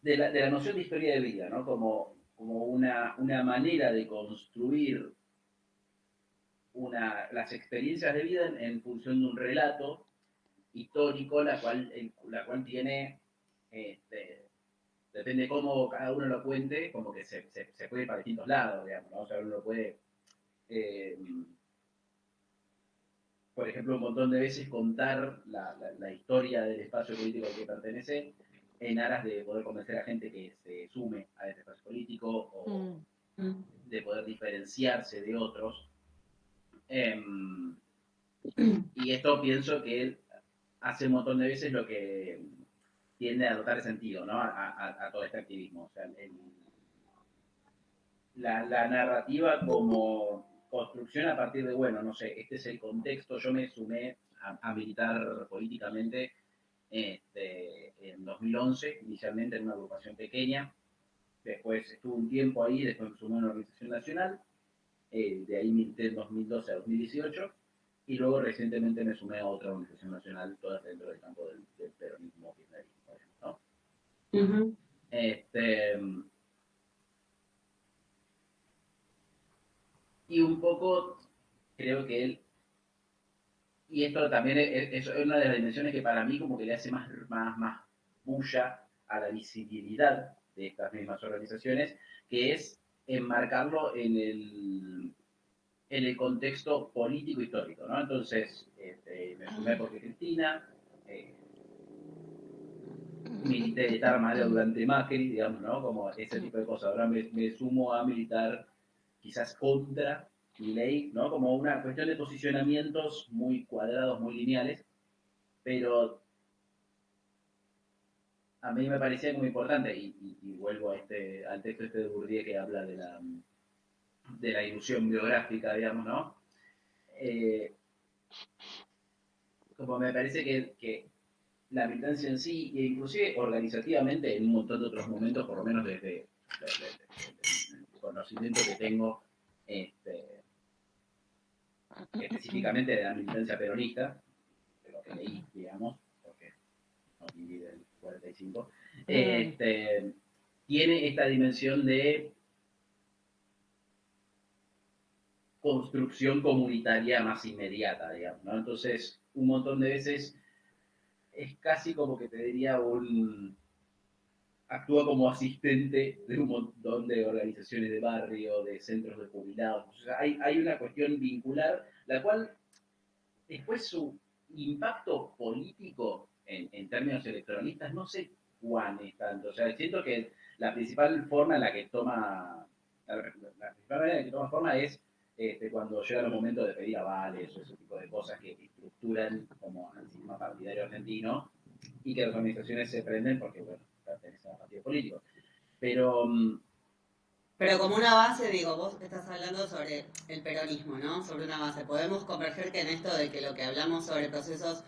de la noción de historia de vida, ¿no? Como una manera de construir las experiencias de vida en función de un relato histórico, la cual tiene, este, depende de cómo cada uno lo cuente, como que se puede ir para distintos lados, digamos, ¿no? O sea, uno lo puede, eh, por ejemplo, un montón de veces contar la historia del espacio político al que pertenece en aras de poder convencer a gente que se sume a este espacio político o Mm, mm. de poder diferenciarse de otros. Em, y esto pienso que hace un montón de veces lo que tiende a dotar sentido, ¿no? A todo este activismo. O sea, la narrativa como construcción a partir de, bueno, no sé, este es el contexto, yo me sumé a militar políticamente en 2011, inicialmente en una agrupación pequeña, después estuve un tiempo ahí, después me sumé a una organización nacional, de ahí milité en 2012 a 2018, y luego recientemente me sumé a otra organización nacional, todas dentro del campo del peronismo kirchnerismo, ¿no? Ujú. Este, y un poco creo que él, y esto también es una de las dimensiones que para mí como que le hace más bulla a la visibilidad de estas mismas organizaciones, que es enmarcarlo en el contexto político histórico, ¿no? Entonces, me sumé porque Cristina, eh, milité de tal manera durante Macri, digamos, ¿no? Como ese tipo de cosas. Ahora me sumo a militar quizás contra mi ley, ¿no? Como una cuestión de posicionamientos muy cuadrados, muy lineales, pero a mí me parecía muy importante, y vuelvo al texto de Bourdieu que habla de la ilusión biográfica, digamos, ¿no? Eh, Como me parece que la militancia en sí, e inclusive organizativamente en un montón de otros momentos, por lo menos desde el conocimiento que tengo, este, específicamente de la militancia peronista, de lo que leí, digamos, porque no viví del 45, Mm. tiene esta dimensión de construcción comunitaria más inmediata, digamos, ¿no? Entonces, un montón de veces es casi como que te diría actúa como asistente de un montón de organizaciones de barrio, de centros de jubilados. O sea, hay una cuestión vincular, la cual después su impacto político en términos electoralistas no sé cuán es tanto. O sea, siento que la principal forma en la que toma, la principal manera en la que toma forma es cuando llega el momento de pedir avales o ese tipo de cosas que estructuran como el sistema partidario argentino y que las organizaciones se prenden porque, bueno, pertenecen a partidos políticos. Pero, Pero como una base, digo, vos estás hablando sobre el peronismo, ¿no? Sobre una base. Podemos converger que en esto de que lo que hablamos sobre procesos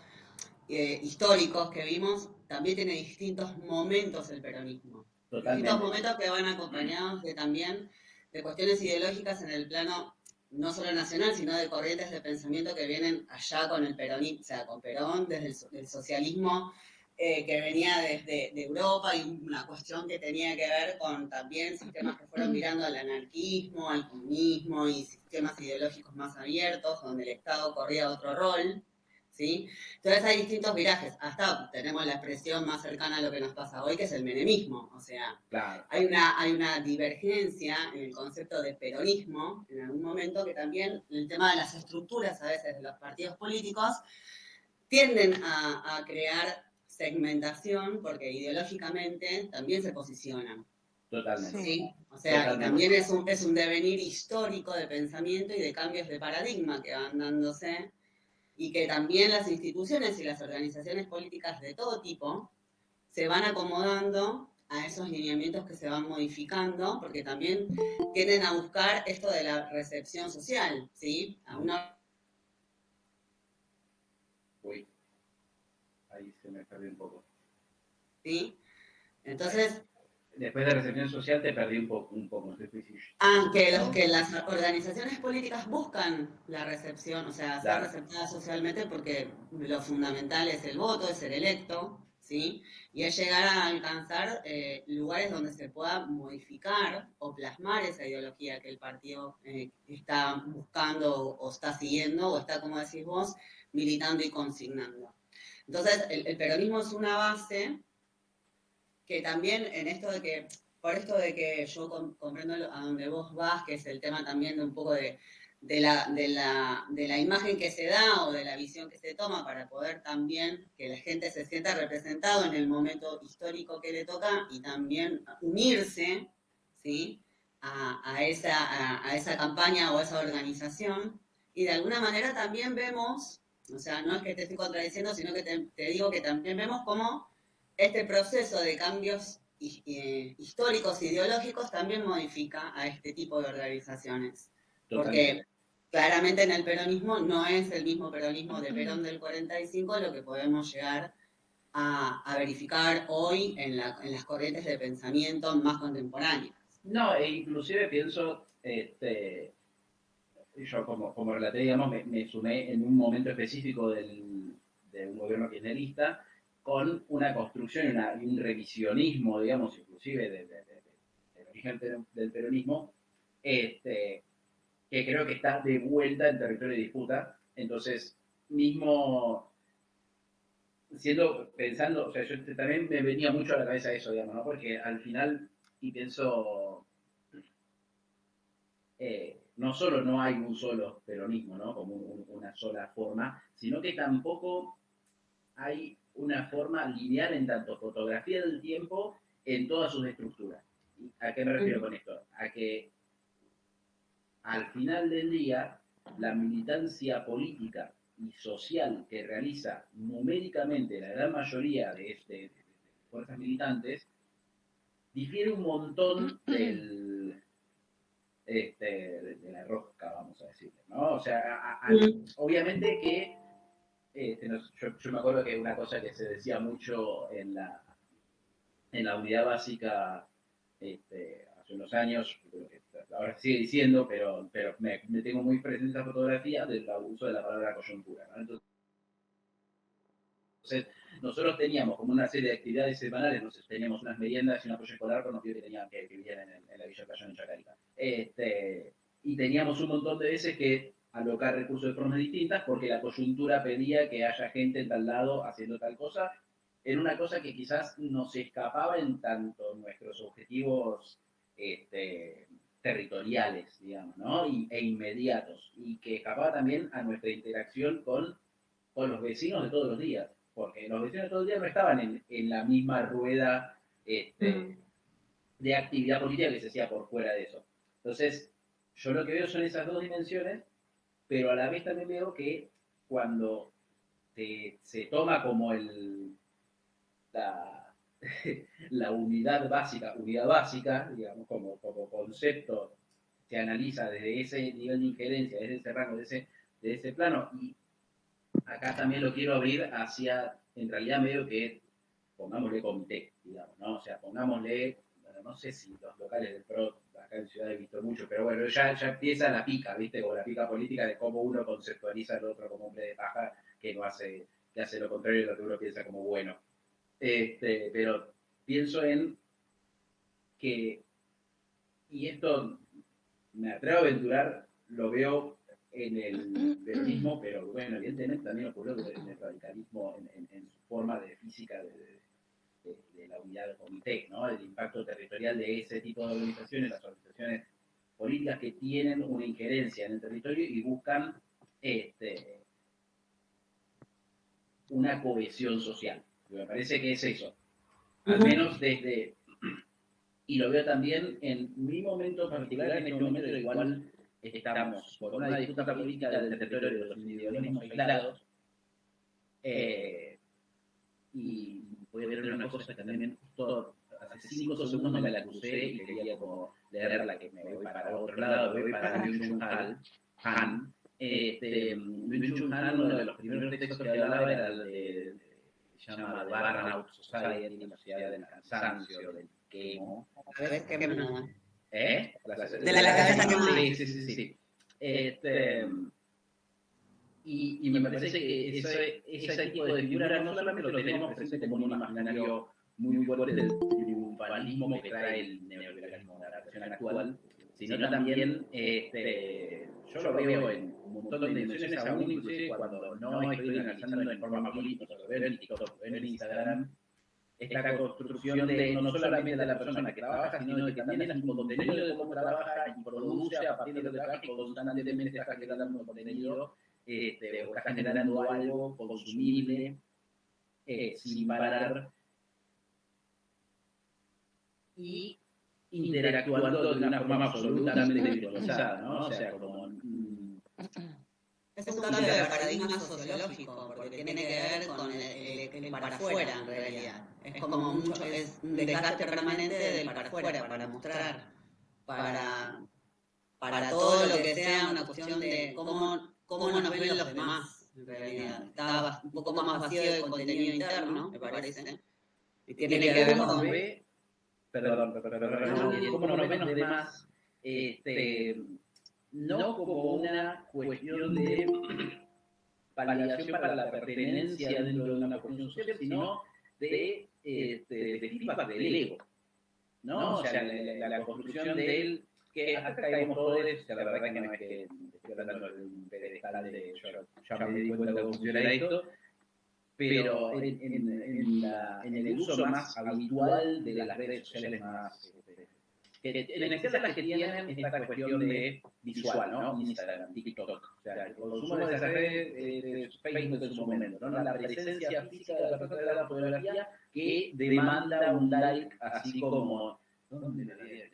históricos que vimos, también tiene distintos momentos el peronismo. Distintos totalmente. momentos que van acompañados de también de cuestiones ideológicas en el plano no solo nacional, sino de corrientes de pensamiento que vienen allá con el peronismo, o sea, con Perón, desde el socialismo que venía desde de Europa y una cuestión que tenía que ver con también sistemas que fueron mirando al anarquismo, al comunismo y sistemas ideológicos más abiertos, donde el Estado corría otro rol, ¿sí? Entonces hay distintos virajes. Hasta tenemos la expresión más cercana a lo que nos pasa hoy, que es el menemismo. O sea, Claro, hay una divergencia en el concepto de peronismo en algún momento que también el tema de las estructuras a veces de los partidos políticos tienden a crear segmentación porque ideológicamente también se posicionan. totalmente. ¿Sí? O sea, y Totalmente. también es un devenir histórico de pensamiento y de cambios de paradigma que van dándose y que también las instituciones y las organizaciones políticas de todo tipo se van acomodando a esos lineamientos que se van modificando, porque también tienden a buscar esto de la recepción social, ¿sí? A una, Uy, ahí se me perdió un poco. ¿sí? Ahí. Entonces, Después de recepción social te perdí un poco, no sé si que las organizaciones políticas buscan la recepción, o sea, ser Claro, receptadas socialmente porque lo fundamental es el voto, es ser electo, ¿sí? Y es llegar a alcanzar lugares donde se pueda modificar o plasmar esa ideología que el partido está buscando o está siguiendo o está, como decís vos, militando y consignando. Entonces, el peronismo es una base que también en esto de que, por esto de que yo comprendo a donde vos vas, que es el tema también de un poco de la imagen que se da o de la visión que se toma para poder también que la gente se sienta representado en el momento histórico que le toca y también unirse, ¿sí? A esa campaña o a esa organización. Y de alguna manera también vemos, o sea, no es que te estoy contradiciendo, sino que te digo que también vemos cómo este proceso de cambios históricos, ideológicos, también modifica a este tipo de organizaciones. Totalmente. Porque claramente en el peronismo no es el mismo peronismo de Perón del 45 lo que podemos llegar a verificar hoy en las corrientes de pensamiento más contemporáneas. No, e inclusive pienso, yo como relaté, digamos, me sumé en un momento específico de un gobierno kirchnerista con una construcción y un revisionismo, digamos, inclusive del origen del peronismo, que creo que está de vuelta en territorio de disputa. Entonces, mismo pensando, o sea, yo también me venía mucho a la cabeza eso, digamos, ¿no? Porque al final, y pienso, no solo no hay un solo peronismo, ¿no? Como una sola forma, sino que tampoco hay una forma lineal en tanto fotografía del tiempo en todas sus estructuras. ¿A qué me refiero con esto? A que al final del día, la militancia política y social que realiza numéricamente la gran mayoría de fuerzas militantes difiere un montón de la rosca, vamos a decirlo, ¿no? O sea, obviamente que yo me acuerdo que una cosa que se decía mucho en la unidad básica hace unos años, creo que ahora sigue diciendo, pero me tengo muy presente esa fotografía del uso de la palabra coyuntura, ¿no? Entonces, nosotros teníamos como una serie de actividades semanales, teníamos unas meriendas y un apoyo escolar con los pibes que vivían en la Villa Cayón en Chacarita. Y teníamos un montón de veces que alocar recursos de formas distintas porque la coyuntura pedía que haya gente en tal lado haciendo tal cosa, en una cosa que quizás nos escapaba en tanto nuestros objetivos territoriales, digamos, ¿no? E inmediatos, y que escapaba también a nuestra interacción con los vecinos de todos los días, porque los vecinos de todos los días no estaban en la misma rueda de actividad política que se hacía por fuera de eso. Entonces, yo lo que veo son esas dos dimensiones, pero a la vez también veo que cuando se toma como la, la unidad básica, digamos, como concepto, se analiza desde ese nivel de injerencia, desde ese rango, de ese plano, y acá también lo quiero abrir hacia, en realidad medio que, pongámosle comité, digamos, ¿no? O sea, pongámosle, bueno, no sé si los locales del PRO, acá en Ciudad he visto mucho, pero bueno, ya empieza la pica, ¿viste? Como la pica política de cómo uno conceptualiza al otro como hombre de paja, que hace lo contrario de lo que uno piensa como bueno. Pero pienso en que, y esto me atrevo a aventurar, lo veo en el peronismo, pero bueno, evidentemente también ocurrió en el radicalismo en su forma de física de la unidad del comité, ¿no? El impacto territorial de ese tipo de organizaciones, las organizaciones políticas que tienen una injerencia en el territorio y buscan una cohesión social. Me parece que es eso. Al menos y lo veo también en mi momento particular, en este momento en el cual estamos por una disputa política del territorio de los individualismos aislados, y voy a ver una cosa que también justo hace 5 segundos me la crucé y quería como leerla, que me voy para otro lado, me voy para Byung-Chul Han. Byung-Chul Han, uno de los primeros textos que hablaba era el se llama The Burnout Society, la sociedad del cansancio, del quemo. A ver, qué nada. ¿Eh? De la cabeza quemada. Sí. Y me parece que ese tipo de figura no solamente lo tenemos presente como un imaginario muy fuerte del triunfalismo que trae el neoliberalismo de la versión actual, sino también yo lo veo en un montón de dimensiones, aún inclusive cuando no estoy analizando en forma política, lo veo en TikTok, lo veo en Instagram, esta construcción de no solamente de la persona que trabaja, sino de que también es un contenido de cómo trabaja y produce a partir de lo que trabaja y constantemente está generando contenido, o está generando algo consumible sin parar y interactuando de una forma absolutamente virtualizada, ¿no? O sea, como... Es un cambio de paradigma sociológico, porque tiene que ver con el para afuera, en realidad. Es como mucho, es un desgaste permanente del para afuera, para mostrar, para todo lo que sea una cuestión de cómo nos ven los demás, en realidad. Está un poco más vacío de contenido interno, me parece. Y tiene que ver con... cómo nos ven los demás, no como una cuestión de validación para la pertenencia dentro de una cuestión social, sino de feedback del ego, ¿no? O sea, la construcción de él, que acá caemos todos, la verdad que no es que estoy hablando de un pedestal de yo ya me di cuenta de cómo funciona esto, pero en el uso más habitual de las redes sociales más... en especial las que tienen esta cuestión de visual, ¿no? Instagram, TikTok, o sea, el consumo de esas redes, Facebook en su momento, ¿no? La presencia física de la persona de la fotografía que demanda un like, así como... ¿Dónde me había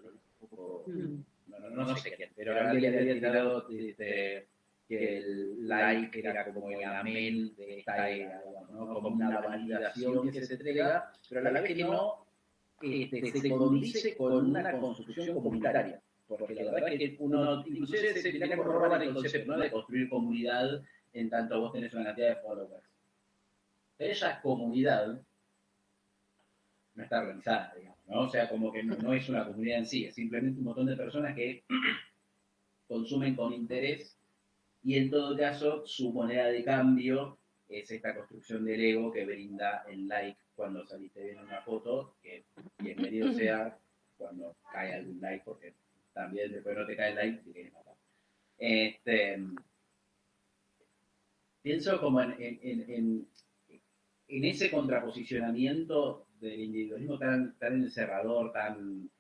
un poco... No sé quién, pero alguien le había tirado que el like era como el amén de esta era, ¿no? Como una validación que se entrega, pero a la vez que no se condice con una construcción comunitaria. Porque la verdad es que uno, inclusive se tiene que robar el concepto, ¿no? De construir comunidad en tanto vos tenés una cantidad de followers. Pero esa comunidad no está organizada, digamos, ¿no? O sea, como que no es una comunidad en sí, es simplemente un montón de personas que consumen con interés y en todo caso su moneda de cambio es esta construcción del ego que brinda el like cuando saliste bien una foto, que bienvenido sea cuando cae algún like, porque también después no te cae el like te quieres matar. Pienso como en ese contraposicionamiento del individualismo tan encerrador, tan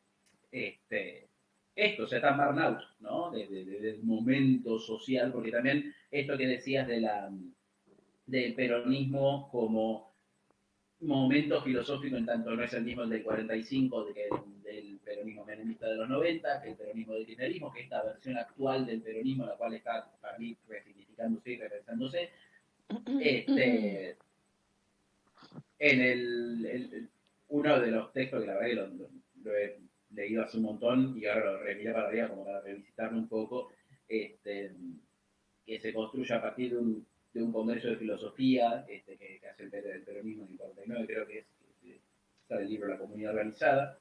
o sea, tan burnout, ¿no? Del momento social, porque también esto que decías del peronismo como momento filosófico, en tanto no es el mismo el del 45, del peronismo menemista de los 90, que el peronismo del kirchnerismo, que esta versión actual del peronismo, la cual está para mí resignificándose y repensándose, uno de los textos que la verdad que lo he leído hace un montón y ahora lo remiré para arriba como para revisitarlo un poco, que se construye a partir de un congreso de filosofía que hace el peronismo en el 49, creo que está el libro La Comunidad Organizada,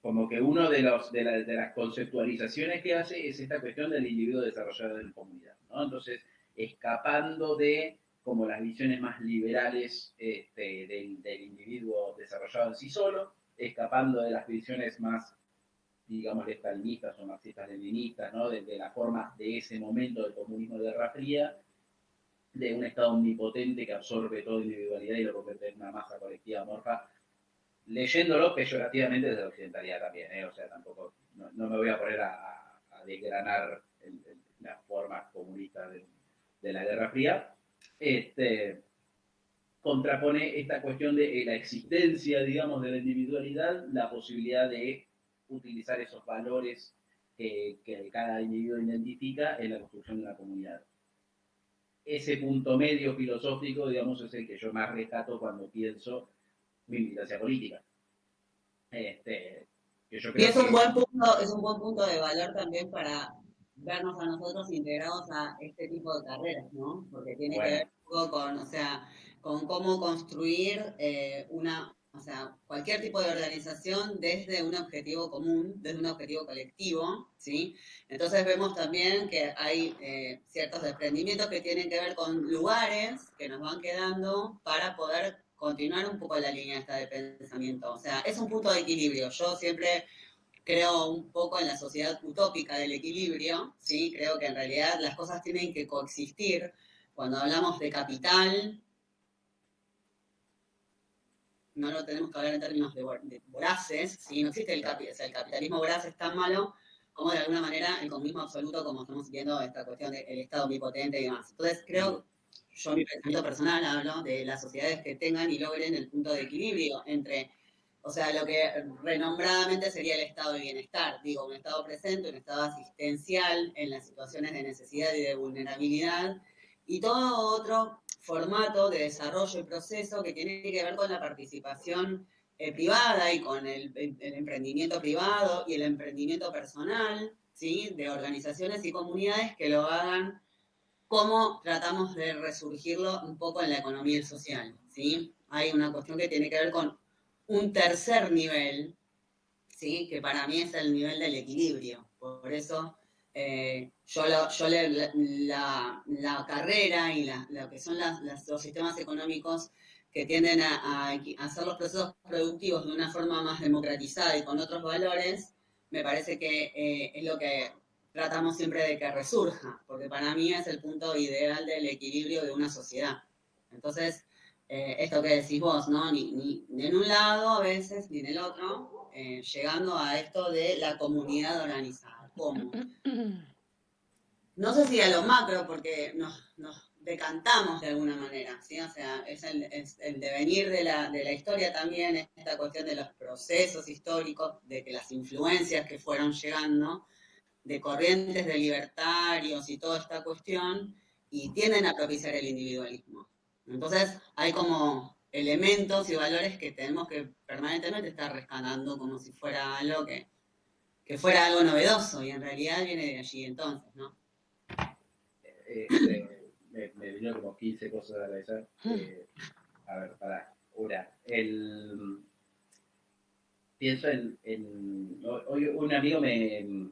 como que uno de las conceptualizaciones que hace es esta cuestión del individuo desarrollado en comunidad, ¿no? Entonces, escapando de como las visiones más liberales del individuo desarrollado en sí solo, escapando de las visiones más, digamos, estalinistas o marxistas-leninistas, ¿no? De la forma de ese momento del comunismo de Guerra Fría, de un Estado omnipotente que absorbe toda individualidad y lo convierte en una masa colectiva amorfa, leyéndolo peyorativamente desde la occidentalidad también, o sea, tampoco, no me voy a poner a desgranar las formas comunistas de la Guerra Fría, contrapone esta cuestión de la existencia, digamos, de la individualidad, la posibilidad de utilizar esos valores que cada individuo identifica en la construcción de una comunidad. Ese punto medio filosófico, digamos, es el que yo más rescato cuando pienso mi militancia política. Que yo creo y es un buen punto de valor también para vernos a nosotros integrados a este tipo de carreras, ¿no? Porque tiene que ver un poco con, o sea, con cómo construir o sea, cualquier tipo de organización desde un objetivo común, desde un objetivo colectivo, ¿sí? Entonces vemos también que hay ciertos desprendimientos que tienen que ver con lugares que nos van quedando para poder continuar un poco la línea esta de pensamiento. O sea, es un punto de equilibrio. Yo siempre creo un poco en la sociedad utópica del equilibrio, ¿sí? Creo que en realidad las cosas tienen que coexistir. Cuando hablamos de capital, no lo tenemos que hablar en términos de voraces, ¿sí? No existe o sea, el capitalismo voraz es tan malo como de alguna manera el comunismo absoluto, como estamos viendo esta cuestión del Estado omnipotente y demás. Entonces creo, yo en mi pensamiento personal hablo de las sociedades que tengan y logren el punto de equilibrio entre, o sea, lo que renombradamente sería el estado de bienestar, digo, un estado presente, un estado asistencial en las situaciones de necesidad y de vulnerabilidad, y todo otro formato de desarrollo y proceso que tiene que ver con la participación privada y con el emprendimiento privado y el emprendimiento personal, ¿sí? De organizaciones y comunidades que lo hagan como tratamos de resurgirlo un poco en la economía social, ¿sí? Hay una cuestión que tiene que ver con un tercer nivel, ¿sí? Que para mí es el nivel del equilibrio. Por eso la carrera y lo que son los sistemas económicos que tienden a hacer los procesos productivos de una forma más democratizada y con otros valores, me parece que es lo que tratamos siempre de que resurja, porque para mí es el punto ideal del equilibrio de una sociedad. Entonces, esto que decís vos, ¿no? Ni en un lado a veces, ni en el otro, llegando a esto de la comunidad organizada. ¿Cómo? No sé si a lo macro, porque nos decantamos de alguna manera, ¿sí? O sea, es el devenir de la historia también, esta cuestión de los procesos históricos, de que las influencias que fueron llegando, de corrientes de libertarios y toda esta cuestión, y tienden a propiciar el individualismo. Entonces, hay como elementos y valores que tenemos que permanentemente estar rescatando como si fuera algo que fuera algo novedoso, y en realidad viene de allí entonces, ¿no? Me vinieron como 15 cosas a la cabeza. A ver, para una. Pienso hoy un amigo le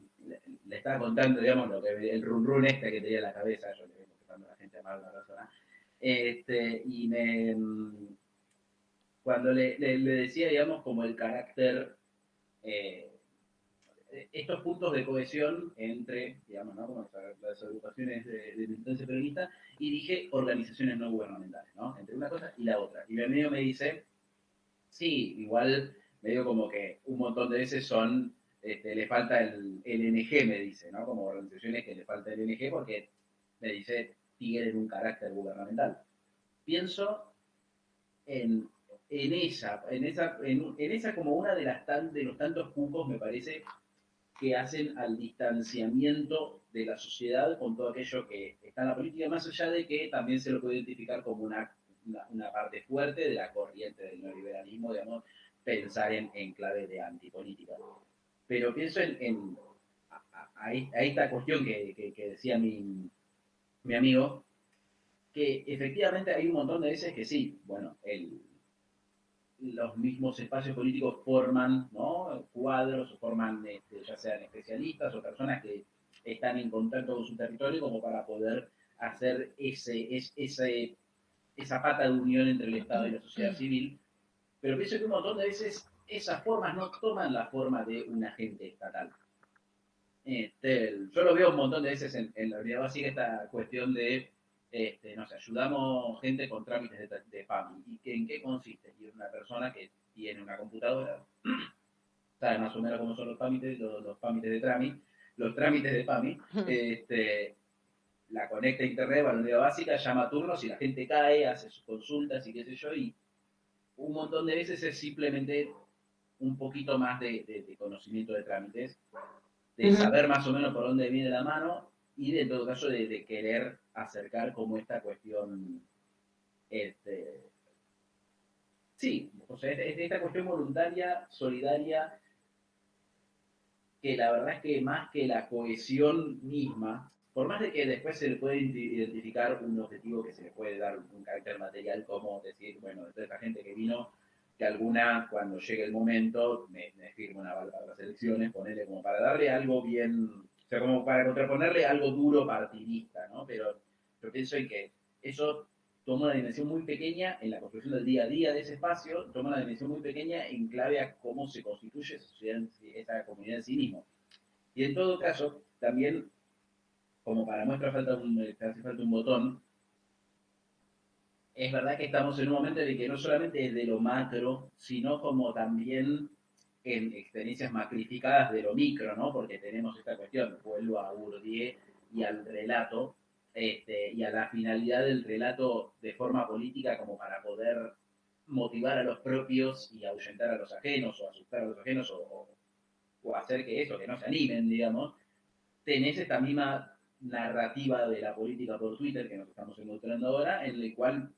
estaba contando, digamos, el run run este que tenía en la cabeza, yo le vengo contando a la gente a mal a una persona, y cuando le decía, digamos, como el carácter, eh, estos puntos de cohesión entre, digamos, ¿no? Como las agrupaciones de militancia peronista, y dije organizaciones no gubernamentales, ¿no? Entre una cosa y la otra. Y mi amigo me dice, sí, igual medio como que un montón de veces le falta el NG, me dice, ¿no? Como organizaciones que le falta el NG porque me dice, tienen un carácter gubernamental. Pienso en, en esa como una de los tantos cucos, me parece, que hacen al distanciamiento de la sociedad con todo aquello que está en la política, más allá de que también se lo puede identificar como una parte fuerte de la corriente del neoliberalismo, digamos, pensar en clave de antipolítica. Pero pienso a esta cuestión que decía mi amigo, que efectivamente hay un montón de veces que sí, bueno, los mismos espacios políticos forman, ¿no? Cuadros o forman, ya sean especialistas o personas que están en contacto con su territorio como para poder hacer esa pata de unión entre el Estado y la sociedad civil. Pero pienso que un montón de veces esas formas no toman la forma de un agente estatal. Yo lo veo un montón de veces en la unidad básica, esta cuestión de, no sé, ayudamos gente con trámites de PAMI. ¿Y en qué consiste? Y es una persona que tiene una computadora, sabe más o menos cómo son los trámites de PAMI, los trámites de PAMI, la conecta a internet, va a la unidad básica, llama a turnos y la gente cae, hace sus consultas y qué sé yo, y un montón de veces es simplemente un poquito más de conocimiento de trámites, de saber más o menos por dónde viene la mano y de, en todo caso de querer acercar como esta cuestión, este, sí, o sea, esta cuestión voluntaria, solidaria, que la verdad es que más que la cohesión misma, por más de que después se le puede identificar un objetivo que se le puede dar un carácter material, como decir, bueno, de toda esta gente que vino, que alguna, cuando llegue el momento, me firme una bala para las elecciones, ponerle como para darle algo bien, o sea, como para contraponerle algo duro partidista, ¿no? Pero yo pienso en que eso toma una dimensión muy pequeña en la construcción del día a día de ese espacio, toma una dimensión muy pequeña en clave a cómo se constituye esa sociedad, esa comunidad en sí mismo. Y en todo caso, también, como para muestra hace falta un botón, es verdad que estamos en un momento en el que no solamente es de lo macro, sino como también en experiencias macrificadas de lo micro, ¿no? Porque tenemos esta cuestión, vuelvo a Bourdieu y al relato, y a la finalidad del relato de forma política como para poder motivar a los propios y ahuyentar a los ajenos, o asustar a los ajenos, o hacer que eso, que no se animen, digamos. Tenés esta misma narrativa de la política por Twitter que nos estamos encontrando ahora, en el cual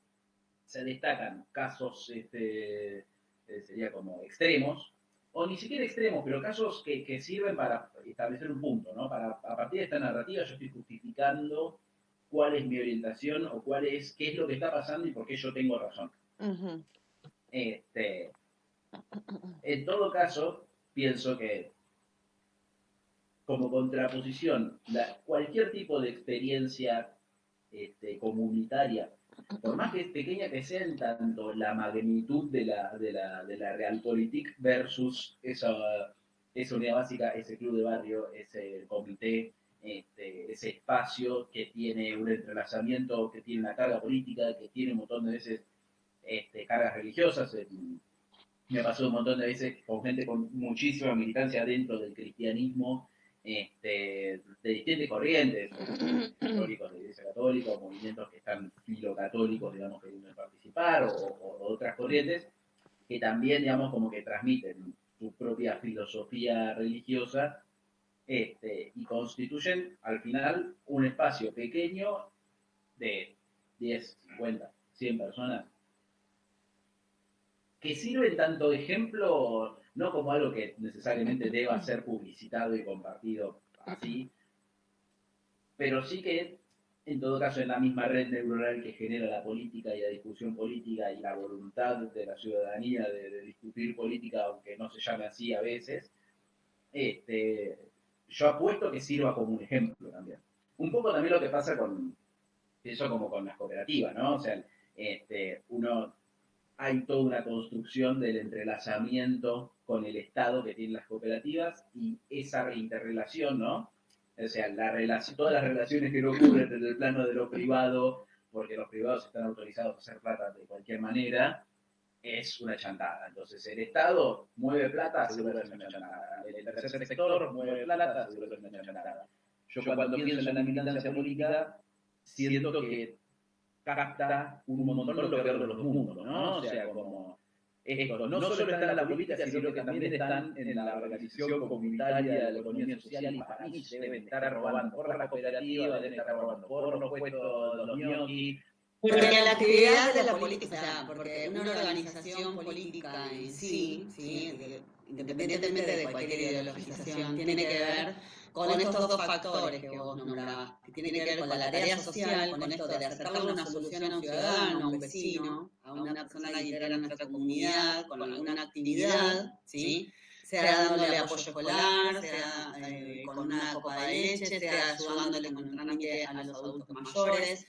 se destacan casos, sería como extremos, o ni siquiera extremos, pero casos que sirven para establecer un punto, ¿no? Para, a partir de esta narrativa yo estoy justificando cuál es mi orientación o qué es lo que está pasando y por qué yo tengo razón. Ujú. En todo caso, pienso que como contraposición, cualquier tipo de experiencia comunitaria, por más que es pequeña que sea en tanto la magnitud de la Realpolitik versus esa unidad básica, ese club de barrio, ese comité, ese espacio que tiene un entrelazamiento, que tiene una carga política, que tiene un montón de veces cargas religiosas. Me pasó un montón de veces con gente con muchísima militancia dentro del cristianismo, de distintas corrientes, católicos de la Iglesia Católica, o movimientos que están filocatólicos, digamos, que deben participar, o otras corrientes, que también, digamos, como que transmiten su propia filosofía religiosa, y constituyen al final un espacio pequeño de 10, 50, 100 personas que sirve tanto de ejemplo, no como algo que necesariamente deba ser publicitado y compartido así, pero sí que, en todo caso, en la misma red neuronal que genera la política y la discusión política y la voluntad de la ciudadanía de discutir política, aunque no se llame así a veces, yo apuesto que sirva como un ejemplo también. Un poco también lo que pasa con eso como con las cooperativas, ¿no? O sea, uno hay toda una construcción del entrelazamiento con el Estado que tienen las cooperativas y esa interrelación, ¿no? O sea, todas las relaciones que no ocurren desde el plano de lo privado, porque los privados están autorizados a hacer plata de cualquier manera, es una chantada. Entonces, el Estado mueve plata, seguro que es una chantada. El tercer sector mueve plata, seguro que es una chantada. Yo cuando pienso en la militancia política, siento que capta un montón lo peor de los mundos, ¿no? O sea, como esto, no solo está en la política, sino que también están en la organización comunitaria de la economía social y para mí deben estar robando por la cooperativa, deben estar robando por los puestos, los ñoquis. Porque la actividad de la política, o sea, porque una organización política en sí, ¿sí? Independientemente de cualquier ideologización, tiene que ver con estos dos factores que vos nombrabas, que tiene que ver con la tarea social, con esto de acercarle una solución a un ciudadano, a un vecino, a una persona que integra nuestra comunidad, con alguna actividad, ¿sí? Sea dándole apoyo escolar, sea con una copa de leche, sea ayudándole con un trámite a los adultos mayores.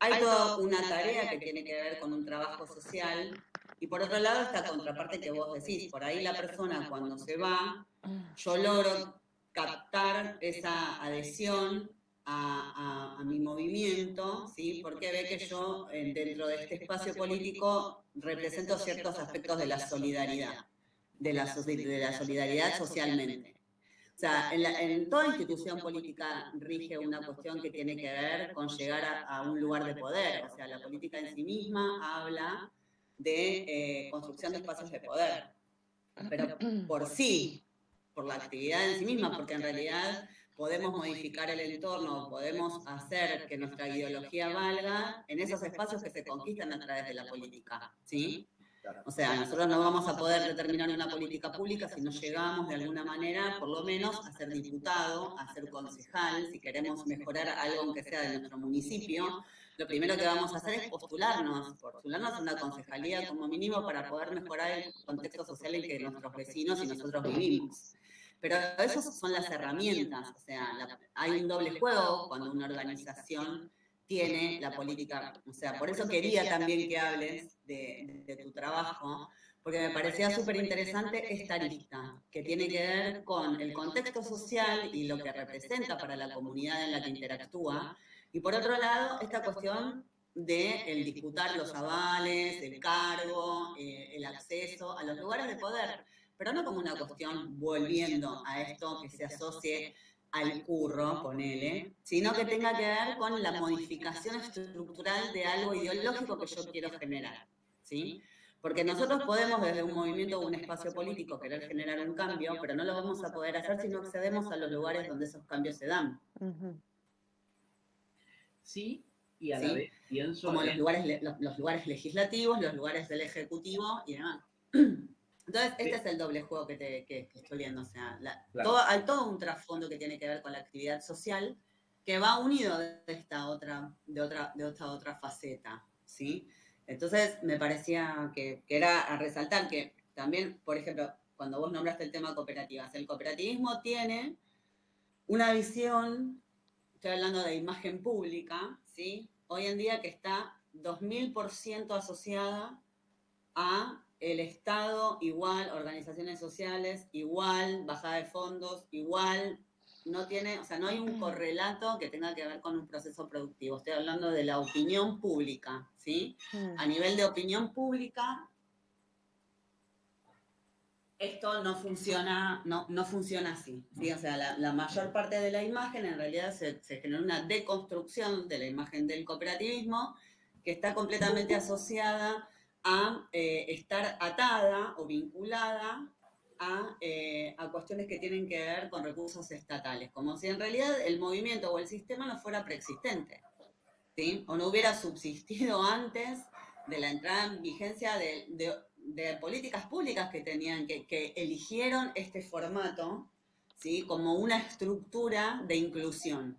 Hay toda una tarea que tiene que ver con un trabajo social y por otro lado esta contraparte que vos decís, por ahí la persona cuando se va, yo logro captar esa adhesión a mi movimiento, ¿sí? Porque ve que yo dentro de este espacio político represento ciertos aspectos de la solidaridad, de la solidaridad socialmente. O sea, en toda institución política rige una cuestión que tiene que ver con llegar a un lugar de poder. O sea, la política en sí misma habla de construcción de espacios de poder. Pero por sí, por la actividad en sí misma, porque en realidad podemos modificar el entorno, podemos hacer que nuestra ideología valga en esos espacios que se conquistan a través de la política, ¿sí? O sea, nosotros no vamos a poder determinar una política pública si no llegamos de alguna manera, por lo menos, a ser diputado, a ser concejal, si queremos mejorar algo aunque sea de nuestro municipio, lo primero que vamos a hacer es postularnos a una concejalía como mínimo para poder mejorar el contexto social en que nuestros vecinos y nosotros vivimos. Pero esas son las herramientas, o sea, hay un doble juego cuando una organización tiene la política, o sea, por eso quería también que hables de tu trabajo, porque me parecía súper interesante esta arista, que tiene que ver con el contexto social y lo que representa para la comunidad en la que interactúa, y por otro lado, esta cuestión de el disputar los avales, el cargo, el acceso a los lugares de poder, pero no como una cuestión volviendo a esto que se asocie al curro, ponele, sino que tenga que ver con la modificación estructural de algo ideológico que yo quiero generar, ¿sí? Porque nosotros podemos desde un movimiento o un espacio político querer generar un cambio, pero no lo vamos a poder hacer si no accedemos a los lugares donde esos cambios se dan. Sí, y a la vez pienso como los lugares legislativos, los lugares del Ejecutivo y demás. Entonces, este es el doble juego que estoy viendo. O sea, hay todo un trasfondo que tiene que ver con la actividad social que va unido de esta otra faceta, ¿sí? Entonces, me parecía que era a resaltar que también, por ejemplo, cuando vos nombraste el tema cooperativas, el cooperativismo tiene una visión, estoy hablando de imagen pública, ¿sí? Hoy en día que está 2000% asociada a el Estado, igual, organizaciones sociales, igual, bajada de fondos, igual, no tiene, o sea, no hay un correlato que tenga que ver con un proceso productivo. Estoy hablando de la opinión pública, ¿sí? A nivel de opinión pública, esto no funciona, no funciona así, ¿sí? O sea, la mayor parte de la imagen en realidad se genera una deconstrucción de la imagen del cooperativismo que está completamente asociada a estar atada o vinculada a cuestiones que tienen que ver con recursos estatales, como si en realidad el movimiento o el sistema no fuera preexistente, ¿sí? O no hubiera subsistido antes de la entrada en vigencia de políticas públicas que tenían, que eligieron este formato, ¿sí? Como una estructura de inclusión.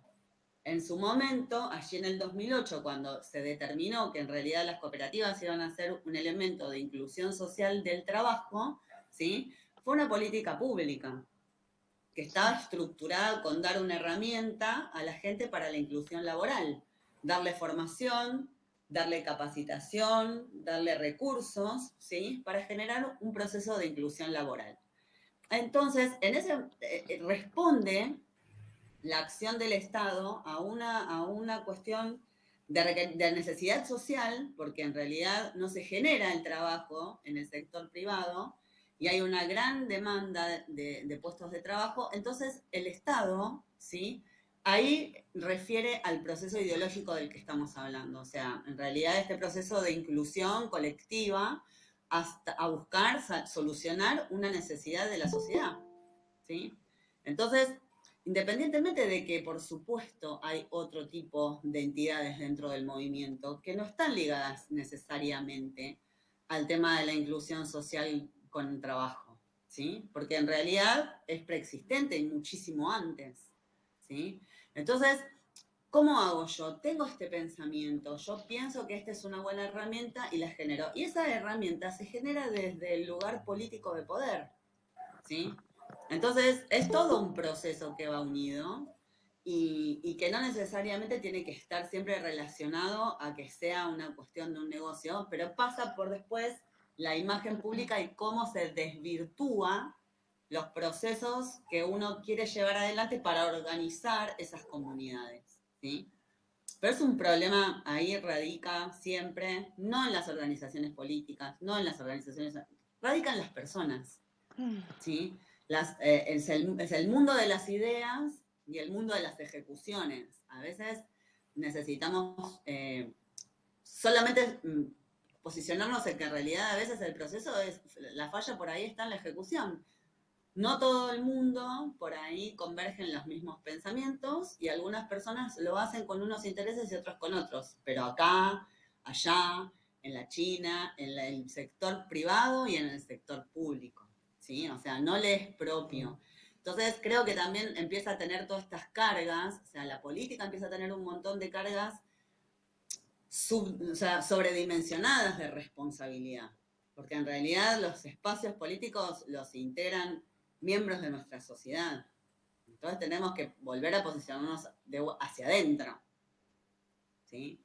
En su momento, allí en el 2008, cuando se determinó que en realidad las cooperativas iban a ser un elemento de inclusión social del trabajo, ¿sí? Fue una política pública que estaba estructurada con dar una herramienta a la gente para la inclusión laboral, darle formación, darle capacitación, darle recursos, ¿sí? Para generar un proceso de inclusión laboral. Entonces, en ese responde la acción del Estado a una cuestión de necesidad social, porque en realidad no se genera el trabajo en el sector privado y hay una gran demanda de puestos de trabajo, entonces el Estado, ¿sí? Ahí refiere al proceso ideológico del que estamos hablando, o sea, en realidad este proceso de inclusión colectiva hasta a buscar solucionar una necesidad de la sociedad, ¿sí? Entonces, independientemente de que, por supuesto, hay otro tipo de entidades dentro del movimiento que no están ligadas necesariamente al tema de la inclusión social con el trabajo, ¿sí? Porque en realidad es preexistente y muchísimo antes, ¿sí? Entonces, ¿cómo hago yo? Tengo este pensamiento, yo pienso que esta es una buena herramienta y la genero. Y esa herramienta se genera desde el lugar político de poder, ¿sí? Entonces, es todo un proceso que va unido y que no necesariamente tiene que estar siempre relacionado a que sea una cuestión de un negocio, pero pasa por después la imagen pública y cómo se desvirtúa los procesos que uno quiere llevar adelante para organizar esas comunidades, ¿sí? Pero es un problema, ahí radica siempre, no en las organizaciones políticas, no en las organizaciones, radica en las personas, ¿sí? Es el mundo de las ideas y el mundo de las ejecuciones. A veces necesitamos solamente posicionarnos en que en realidad a veces el proceso es, la falla por ahí está en la ejecución. No todo el mundo por ahí converge en los mismos pensamientos y algunas personas lo hacen con unos intereses y otros con otros, pero acá, allá, en la China, en el sector privado y en el sector público, ¿sí? O sea, no le es propio. Entonces creo que también empieza a tener todas estas cargas, o sea, la política empieza a tener un montón de cargas o sea, sobredimensionadas de responsabilidad, porque en realidad los espacios políticos los integran miembros de nuestra sociedad. Entonces tenemos que volver a posicionarnos hacia adentro, ¿sí?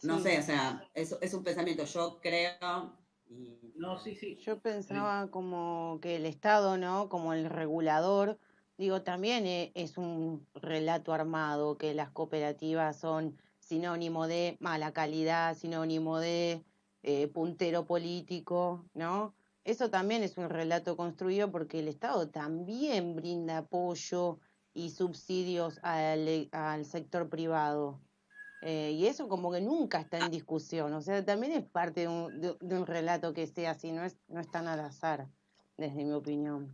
No Sí, sé, o sea, es un pensamiento, yo creo, y No, sí, sí. yo pensaba como que el Estado, ¿no? Como el regulador, digo, también es un relato armado, que las cooperativas son sinónimo de mala calidad, sinónimo de puntero político, ¿no? Eso también es un relato construido porque el Estado también brinda apoyo y subsidios al sector privado. Y eso como que nunca está en discusión, o sea, también es parte de un relato que sea así, no es tan al azar, desde mi opinión.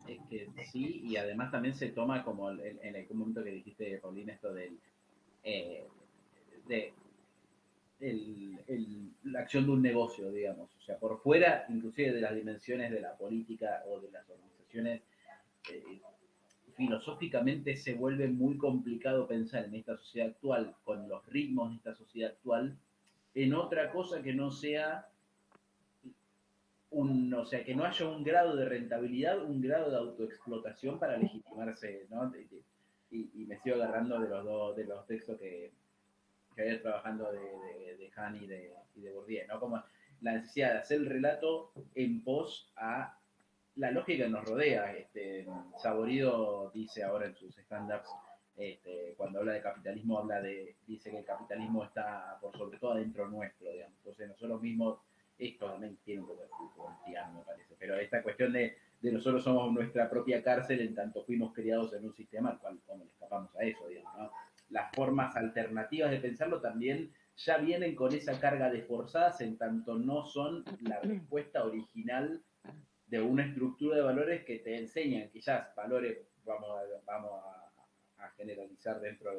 Es que sí, y además también se toma como en algún momento que dijiste, Paulina, esto eh, de la acción de un negocio, digamos. O sea, por fuera, inclusive de las dimensiones de la política o de las organizaciones, eh, filosóficamente se vuelve muy complicado pensar en esta sociedad actual, con los ritmos de esta sociedad actual, en otra cosa que no sea o sea, que no haya un grado de rentabilidad, un grado de autoexplotación para legitimarse, ¿no? Y me sigo agarrando de los textos que había trabajando de Han y de Bourdieu, ¿no? Como la necesidad de hacer el relato en pos a la lógica que nos rodea. Saborido dice ahora en sus stand-ups, cuando habla de capitalismo, dice que el capitalismo está por sobre todo adentro nuestro, digamos. Entonces nosotros mismos, esto también tiene un poco de Foucaultiano, me parece, pero esta cuestión de nosotros somos nuestra propia cárcel en tanto fuimos criados en un sistema al cual cómo le escapamos a eso, digamos, ¿no? Las formas alternativas de pensarlo también ya vienen con esa carga de forzadas en tanto no son la respuesta original de una estructura de valores que te enseñan quizás valores, vamos a generalizar dentro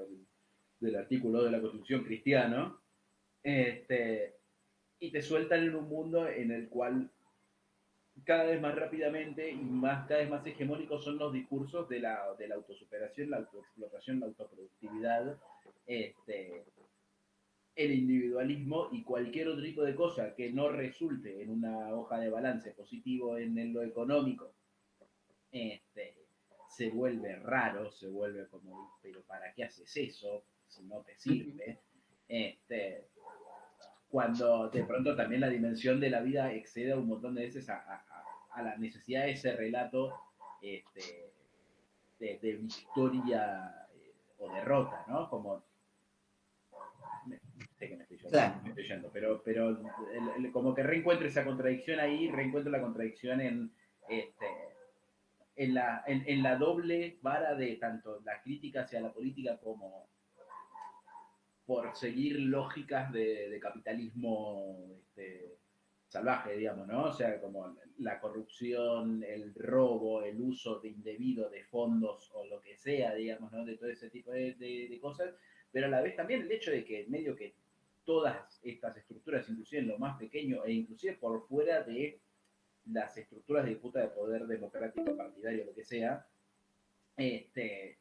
del artículo de la Constitución cristiano, y te sueltan en un mundo en el cual cada vez más rápidamente y cada vez más hegemónicos son los discursos de la autosuperación, la autoexplotación, la autoproductividad, este, el individualismo y cualquier otro tipo de cosa que no resulte en una hoja de balance positivo en lo económico, este, se vuelve raro, se vuelve como, pero ¿para qué haces eso si no te sirve? Este, cuando de pronto también la dimensión de la vida excede un montón de veces a la necesidad de ese relato este, de victoria o derrota, ¿no? Como sé que claro. me estoy yendo, pero como que reencuentro esa contradicción ahí, reencuentro la contradicción este, en la doble vara de tanto la crítica hacia la política como por seguir lógicas de capitalismo salvaje, digamos, ¿no? O sea, como la corrupción, el robo, el uso de indebido de fondos o lo que sea, digamos, ¿no? De todo ese tipo de cosas, pero a la vez también el hecho de que medio que todas estas estructuras, inclusive en lo más pequeño e inclusive por fuera de las estructuras de disputa de poder democrático, partidario, lo que sea,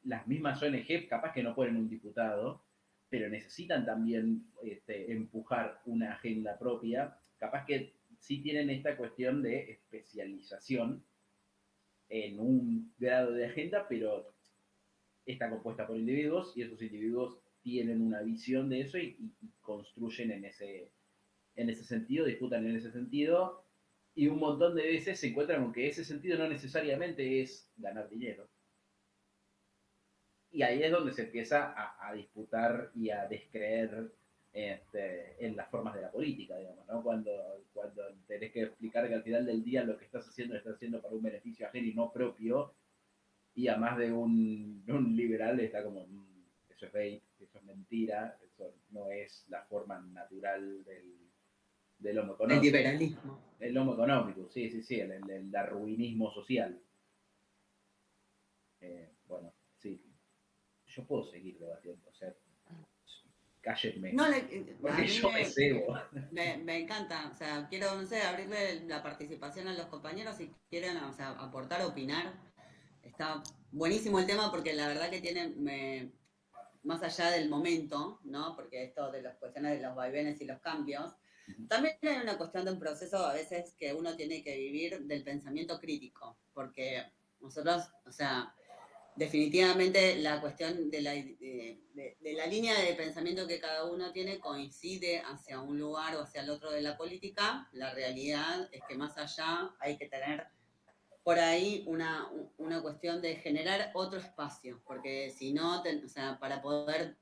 las mismas ONG capaz que no ponen un diputado, pero necesitan también empujar una agenda propia, capaz que sí tienen esta cuestión de especialización en un grado de agenda, pero está compuesta por individuos y esos individuos tienen una visión de eso y construyen en ese sentido, disputan en ese sentido, y un montón de veces se encuentran con que ese sentido no necesariamente es ganar dinero. Y ahí es donde se empieza a disputar y a descreer en las formas de la política, digamos, ¿no? Cuando tenés que explicar que al final del día lo que estás haciendo lo estás haciendo para un beneficio ajeno y no propio, y a más de un liberal está como, eso es bait, eso es mentira, eso no es la forma natural del homo El económico. liberalismo. El homo económico, sí, sí, sí, el darwinismo social. Bueno, sí, yo puedo seguir debatiendo, o sea, cállenme, No, a porque mí yo me cebo. me encanta, o sea, quiero, no sé, abrirle la participación a los compañeros si quieren, o sea, aportar, opinar. Está buenísimo el tema porque la verdad que tiene, más allá del momento, ¿no? Porque esto de las cuestiones de los vaivenes y los cambios, también hay una cuestión de un proceso a veces que uno tiene que vivir del pensamiento crítico, porque nosotros, o sea, definitivamente la cuestión de la línea de pensamiento que cada uno tiene coincide hacia un lugar o hacia el otro de la política. La realidad es que más allá hay que tener por ahí una cuestión de generar otro espacio, porque si no, o sea, para poder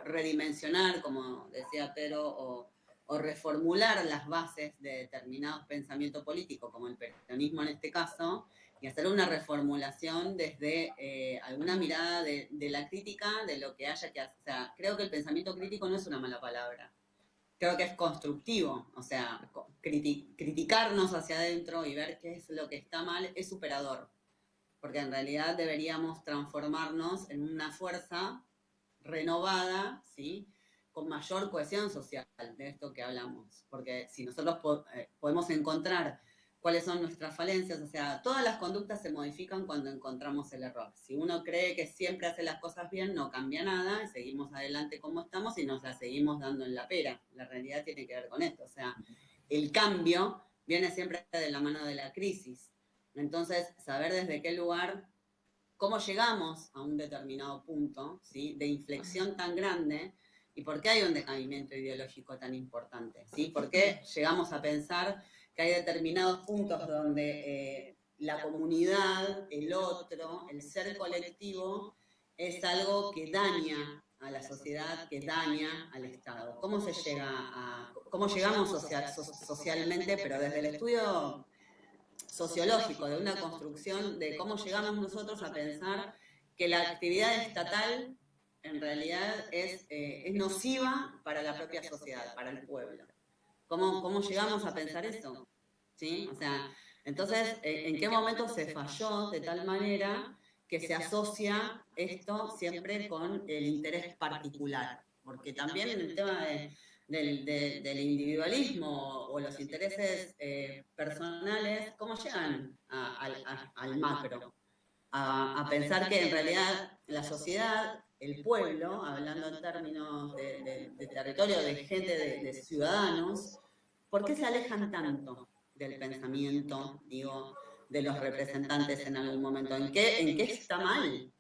redimensionar, como decía Pedro, o reformular las bases de determinados pensamientos políticos, como el peronismo en este caso, y hacer una reformulación desde alguna mirada de la crítica, de lo que haya que hacer. O sea, creo que el pensamiento crítico no es una mala palabra, creo que es constructivo, o sea, criticarnos hacia adentro y ver qué es lo que está mal es superador, porque en realidad deberíamos transformarnos en una fuerza renovada, ¿sí? Con mayor cohesión social de esto que hablamos, porque si nosotros podemos encontrar cuáles son nuestras falencias, o sea, todas las conductas se modifican cuando encontramos el error. Si uno cree que siempre hace las cosas bien, no cambia nada, y seguimos adelante como estamos y nos la seguimos dando en la pera. La realidad tiene que ver con esto, o sea, el cambio viene siempre de la mano de la crisis. Entonces, saber desde qué lugar, cómo llegamos a un determinado punto, ¿sí? De inflexión tan grande, y por qué hay un decaimiento ideológico tan importante, ¿sí? ¿Por qué llegamos a pensar que hay determinados puntos donde la comunidad, el otro, el ser colectivo, es algo que daña a la sociedad, que daña al Estado? ¿Cómo se llega cómo llegamos socialmente, pero desde el estudio sociológico, de una construcción de cómo llegamos nosotros a pensar que la actividad estatal en realidad es nociva para la propia sociedad, para el pueblo? ¿Cómo llegamos a pensar eso? ¿Sí? O sea, entonces, ¿en qué momento se falló de tal manera que se asocia esto siempre con el interés particular? Porque también el tema del individualismo o los intereses personales, ¿cómo llegan al macro? A pensar que en realidad la sociedad, el pueblo, hablando en términos de territorio, de gente, de ciudadanos, ¿por qué se alejan tanto del pensamiento, digo, de los representantes en algún momento? ¿En qué está mal?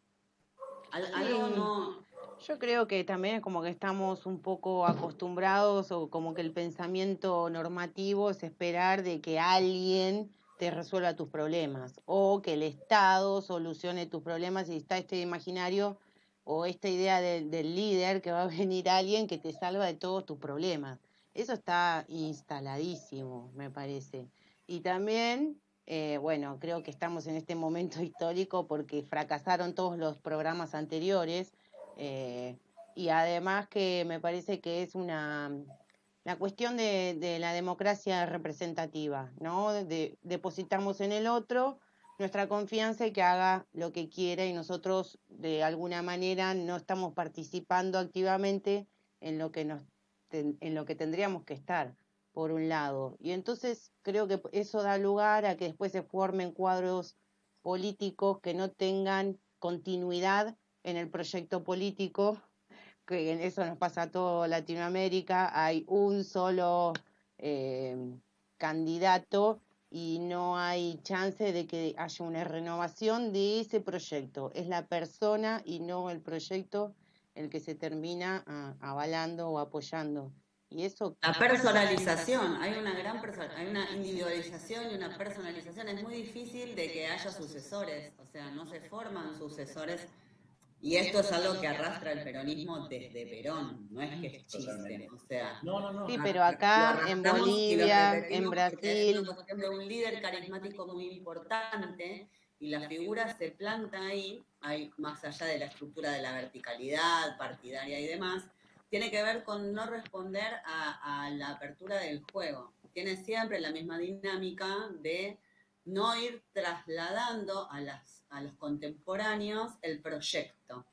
Algo Sí, no... yo creo que también es como que estamos un poco acostumbrados o como que el pensamiento normativo es esperar de que alguien te resuelva tus problemas o que el Estado solucione tus problemas y está este imaginario o esta idea del líder que va a venir alguien que te salva de todos tus problemas. Eso está instaladísimo, me parece. Y también bueno, creo que estamos en este momento histórico porque fracasaron todos los programas anteriores eh, y además que me parece que es la cuestión de la democracia representativa, ¿no? Depositamos en el otro nuestra confianza y que haga lo que quiera y nosotros de alguna manera no estamos participando activamente en lo que en lo que tendríamos que estar por un lado. Y entonces creo que eso da lugar a que después se formen cuadros políticos que no tengan continuidad en el proyecto político, que en eso nos pasa a toda Latinoamérica, hay un solo eh, candidato y no hay chance de que haya una renovación de ese proyecto. Es la persona y no el proyecto el que se termina avalando o apoyando. Y eso La personalización, hay una individualización y una personalización. Es muy difícil de que haya sucesores, o sea, no se forman sucesores. Y esto es algo que arrastra el peronismo desde Perón, no es que es chiste, Totalmente. o sea, No, no, sí, no. pero lo acá en arrastramos y lo Bolivia, en repetimos porque es una Brasil, cuestión de un líder carismático muy importante y la figura se planta ahí, hay más allá de la estructura de la verticalidad partidaria y demás, tiene que ver con no responder a la apertura del juego. Tiene siempre la misma dinámica de no ir trasladando a los contemporáneos el proyecto,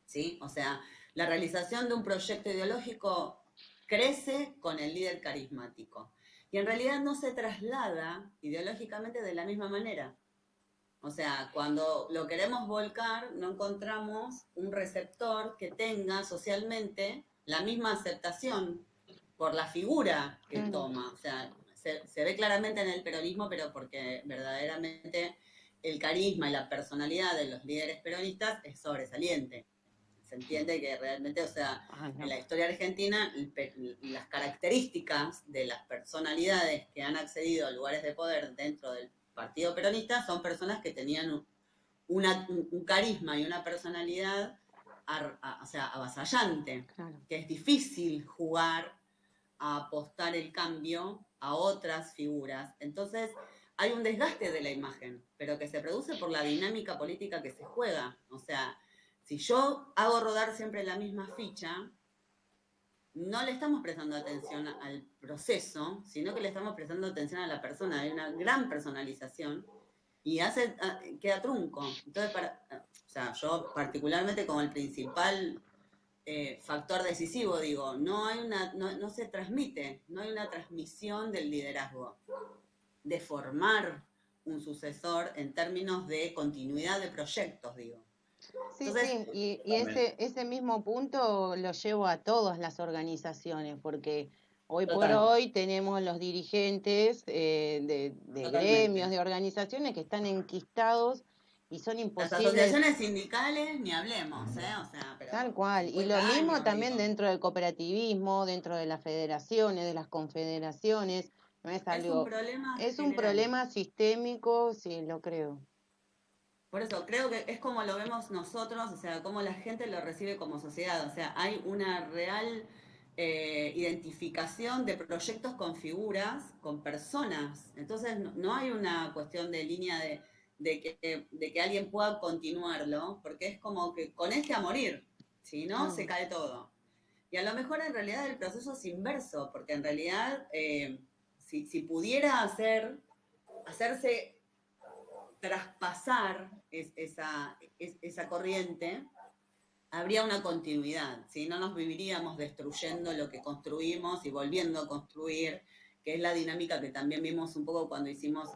¿sí? O sea, la realización de un proyecto ideológico crece con el líder carismático y en realidad no se traslada ideológicamente de la misma manera. O sea, cuando lo queremos volcar, no encontramos un receptor que tenga socialmente la misma aceptación por la figura que Claro. toma. O sea, se ve claramente en el peronismo, pero porque verdaderamente el carisma y la personalidad de los líderes peronistas es sobresaliente. Se entiende que realmente, o sea, Ah, en no. la historia argentina, las características de las personalidades que han accedido a lugares de poder dentro del partido peronista son personas que tenían un carisma y una personalidad o sea, avasallante, Claro. que es difícil jugar a apostar el cambio a otras figuras. Entonces, hay un desgaste de la imagen, pero que se produce por la dinámica política que se juega. O sea, si yo hago rodar siempre la misma ficha, no le estamos prestando atención al proceso, sino que le estamos prestando atención a la persona. Hay una gran personalización y queda trunco. Entonces, o sea, yo particularmente como el principal factor decisivo, digo, no se transmite, no hay una transmisión del liderazgo, de formar un sucesor en términos de continuidad de proyectos, digo. Sí, Entonces, sí, y Totalmente. ese mismo punto lo llevo a todas las organizaciones, porque hoy por total, hoy tenemos los dirigentes de gremios, totalmente. de organizaciones que están enquistados y son Las imposibles. asociaciones sindicales, ni hablemos, ¿eh? O sea, Tal pero cual. Y 50 lo mismo años, también digo. dentro del cooperativismo, dentro de las federaciones, de las confederaciones. No es Es un algo, problema es un general. problema sistémico, sí, lo creo. Por eso, creo que es como lo vemos nosotros, o sea, cómo la gente lo recibe como sociedad. O sea, hay una real identificación de proyectos con figuras, con personas. Entonces, no hay una cuestión de línea de que alguien pueda continuarlo, porque es como que con este a morir, si no, se Claro. cae todo. Y a lo mejor en realidad el proceso es inverso, porque en realidad, si pudiera hacerse traspasar esa corriente, habría una continuidad, ¿sí? No nos viviríamos destruyendo lo que construimos y volviendo a construir, que es la dinámica que también vimos un poco cuando hicimos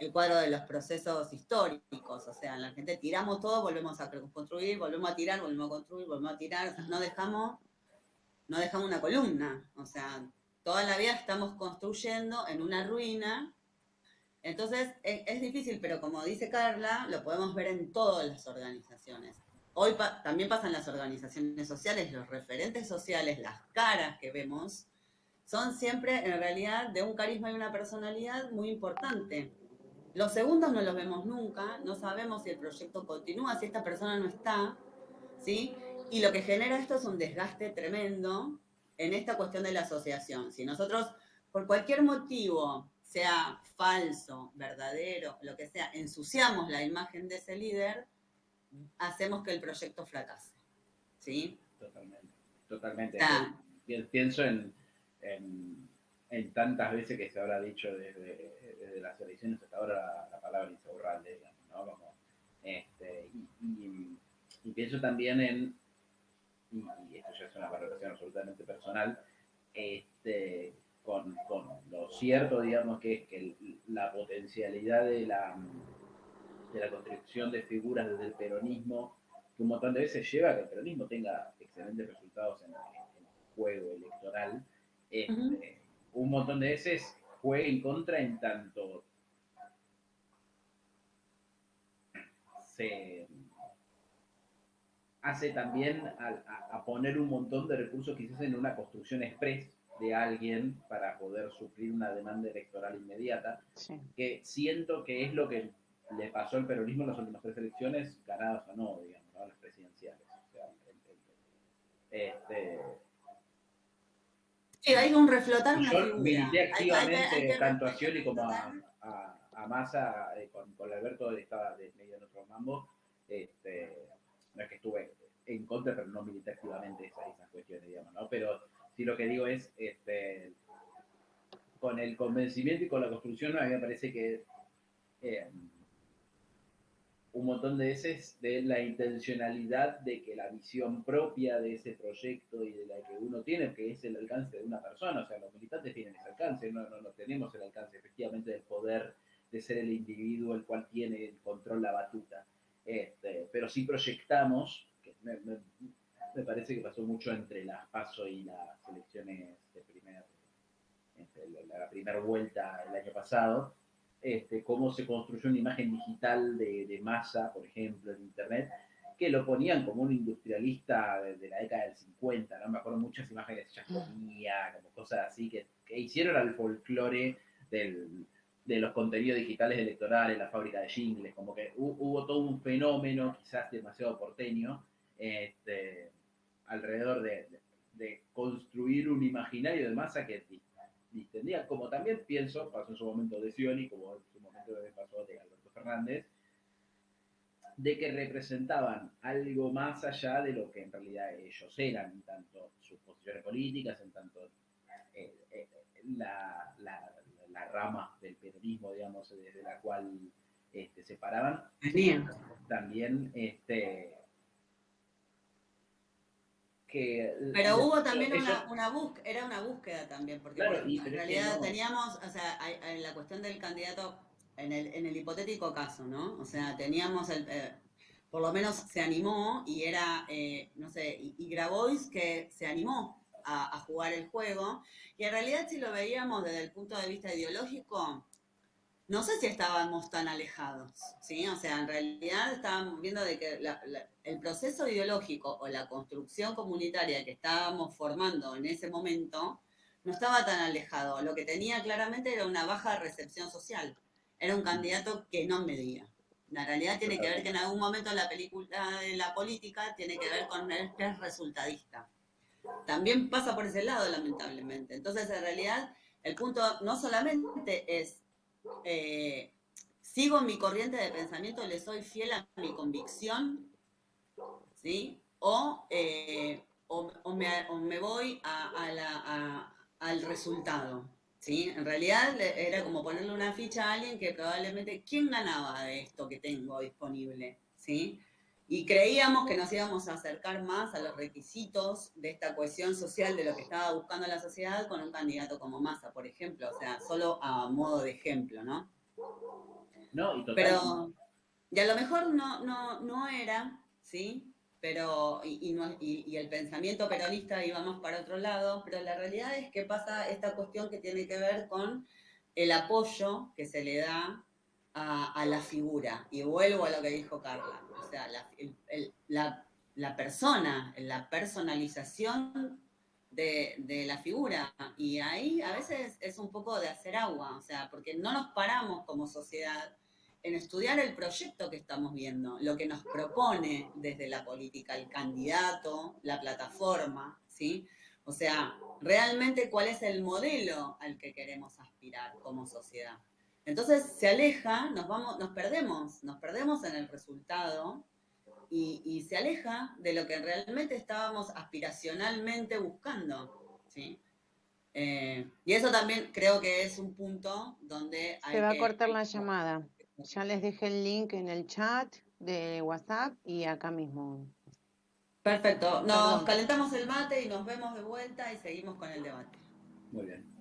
el cuadro de los procesos históricos. O sea, en la gente tiramos todo, volvemos a construir, volvemos a tirar, volvemos a construir, volvemos a tirar. O sea, no dejamos una columna. O sea, toda la vida estamos construyendo en una ruina. Entonces, es difícil, pero como dice Carla, lo podemos ver en todas las organizaciones. Hoy también pasan las organizaciones sociales, los referentes sociales, las caras que vemos, son siempre en realidad de un carisma y una personalidad muy importante. Los segundos no los vemos nunca, no sabemos si el proyecto continúa, si esta persona no está, ¿sí? Y lo que genera esto es un desgaste tremendo en esta cuestión de la asociación. Si nosotros, por cualquier motivo, sea falso, verdadero, lo que sea, ensuciamos la imagen de ese líder, hacemos que el proyecto fracase, ¿sí? Totalmente, O totalmente. sea, Pienso en tantas veces que se habrá dicho desde las elecciones hasta ahora la palabra insaurralde, digamos, ¿no? Como, y pienso también y esto ya es una valoración absolutamente personal, con lo cierto, digamos, que es que la potencialidad de la construcción de figuras desde el peronismo, que un montón de veces lleva a que el peronismo tenga excelentes resultados en el juego electoral, uh-huh. un montón de veces juega en contra en tanto se hace también a poner un montón de recursos quizás en una construcción express de alguien para poder suplir una demanda electoral inmediata, Sí. que siento que es lo que le pasó al peronismo en las últimas tres elecciones, ganadas o no, digamos, ¿no? Las presidenciales. O sea, este, Sí, hay un reflotar y una yo figura. milité Hay activamente tanto a que Scioli como reflotar. a Massa, con Alberto estaba de medio en otro mambo. No es que estuve en contra, pero no milité activamente esas cuestiones, digamos, ¿no? Pero sí lo que digo es, con el convencimiento y con la construcción, a mí me parece que eh, un montón de veces de la intencionalidad de que la visión propia de ese proyecto y de la que uno tiene, que es el alcance de una persona, o sea, los militantes tienen ese alcance, no tenemos el alcance efectivamente del poder de ser el individuo el cual tiene el control, la batuta. Pero sí proyectamos, que me parece que pasó mucho entre las PASO y las elecciones de la primera vuelta el año pasado, cómo se construyó una imagen digital de Massa, por ejemplo, en Internet, que lo ponían como un industrialista de la década del 50, ¿no? Me acuerdo muchas imágenes de comía, como cosas así, que hicieron al folclore de los contenidos digitales electorales, la fábrica de jingles, como que hubo todo un fenómeno, quizás demasiado porteño, alrededor de construir un imaginario de masa que distendía, como también pienso, pasó en su momento de Scioli, como en su momento pasó de Alberto Fernández, de que representaban algo más allá de lo que en realidad ellos eran, en tanto sus posiciones políticas, en tanto eh, eh, la rama del peronismo, digamos, desde la cual se paraban, Venía. también que Pero hubo también eso, era una búsqueda también, porque claro, en pero es que realidad no, teníamos, o sea, hay la cuestión del candidato, en el hipotético caso, ¿no? O sea, teníamos por lo menos se animó y era, no sé, y Grabois que se animó a jugar el juego, y en realidad si lo veíamos desde el punto de vista ideológico, no sé si estábamos tan alejados, ¿sí? O sea, en realidad estábamos viendo de que el proceso ideológico o la construcción comunitaria que estábamos formando en ese momento no estaba tan alejado. Lo que tenía claramente era una baja recepción social. Era un candidato que no medía. La realidad tiene que ver que en algún momento la película de la política tiene que ver con el que es resultadista. También pasa por ese lado, lamentablemente. Entonces, en realidad, el punto no solamente es eh, sigo mi corriente de pensamiento, le soy fiel a mi convicción, ¿sí? O me voy al resultado, ¿sí? En realidad era como ponerle una ficha a alguien que probablemente, ¿quién ganaba de esto que tengo disponible? ¿Sí? Y creíamos que nos íbamos a acercar más a los requisitos de esta cohesión social de lo que estaba buscando la sociedad con un candidato como Massa, por ejemplo, o sea, solo a modo de ejemplo, ¿no? no, y total, Pero, y a lo mejor no era, ¿sí? Pero, y el pensamiento peronista iba más para otro lado, pero la realidad es que pasa esta cuestión que tiene que ver con el apoyo que se le da a la figura. Y vuelvo a lo que dijo Carla, o sea, la persona, la personalización de la figura. Y ahí a veces es un poco de hacer agua, o sea, porque no nos paramos como sociedad en estudiar el proyecto que estamos viendo, lo que nos propone desde la política, el candidato, la plataforma, ¿sí? O sea, realmente cuál es el modelo al que queremos aspirar como sociedad. Entonces se aleja, nos perdemos en el resultado y se aleja de lo que realmente estábamos aspiracionalmente buscando, ¿sí? Y eso también creo que es un punto donde Se va a cortar la llamada. Ya les dejé el link en el chat de WhatsApp y acá mismo. Perfecto, nos Perdón. calentamos el mate y nos vemos de vuelta y seguimos con el debate. muy bien.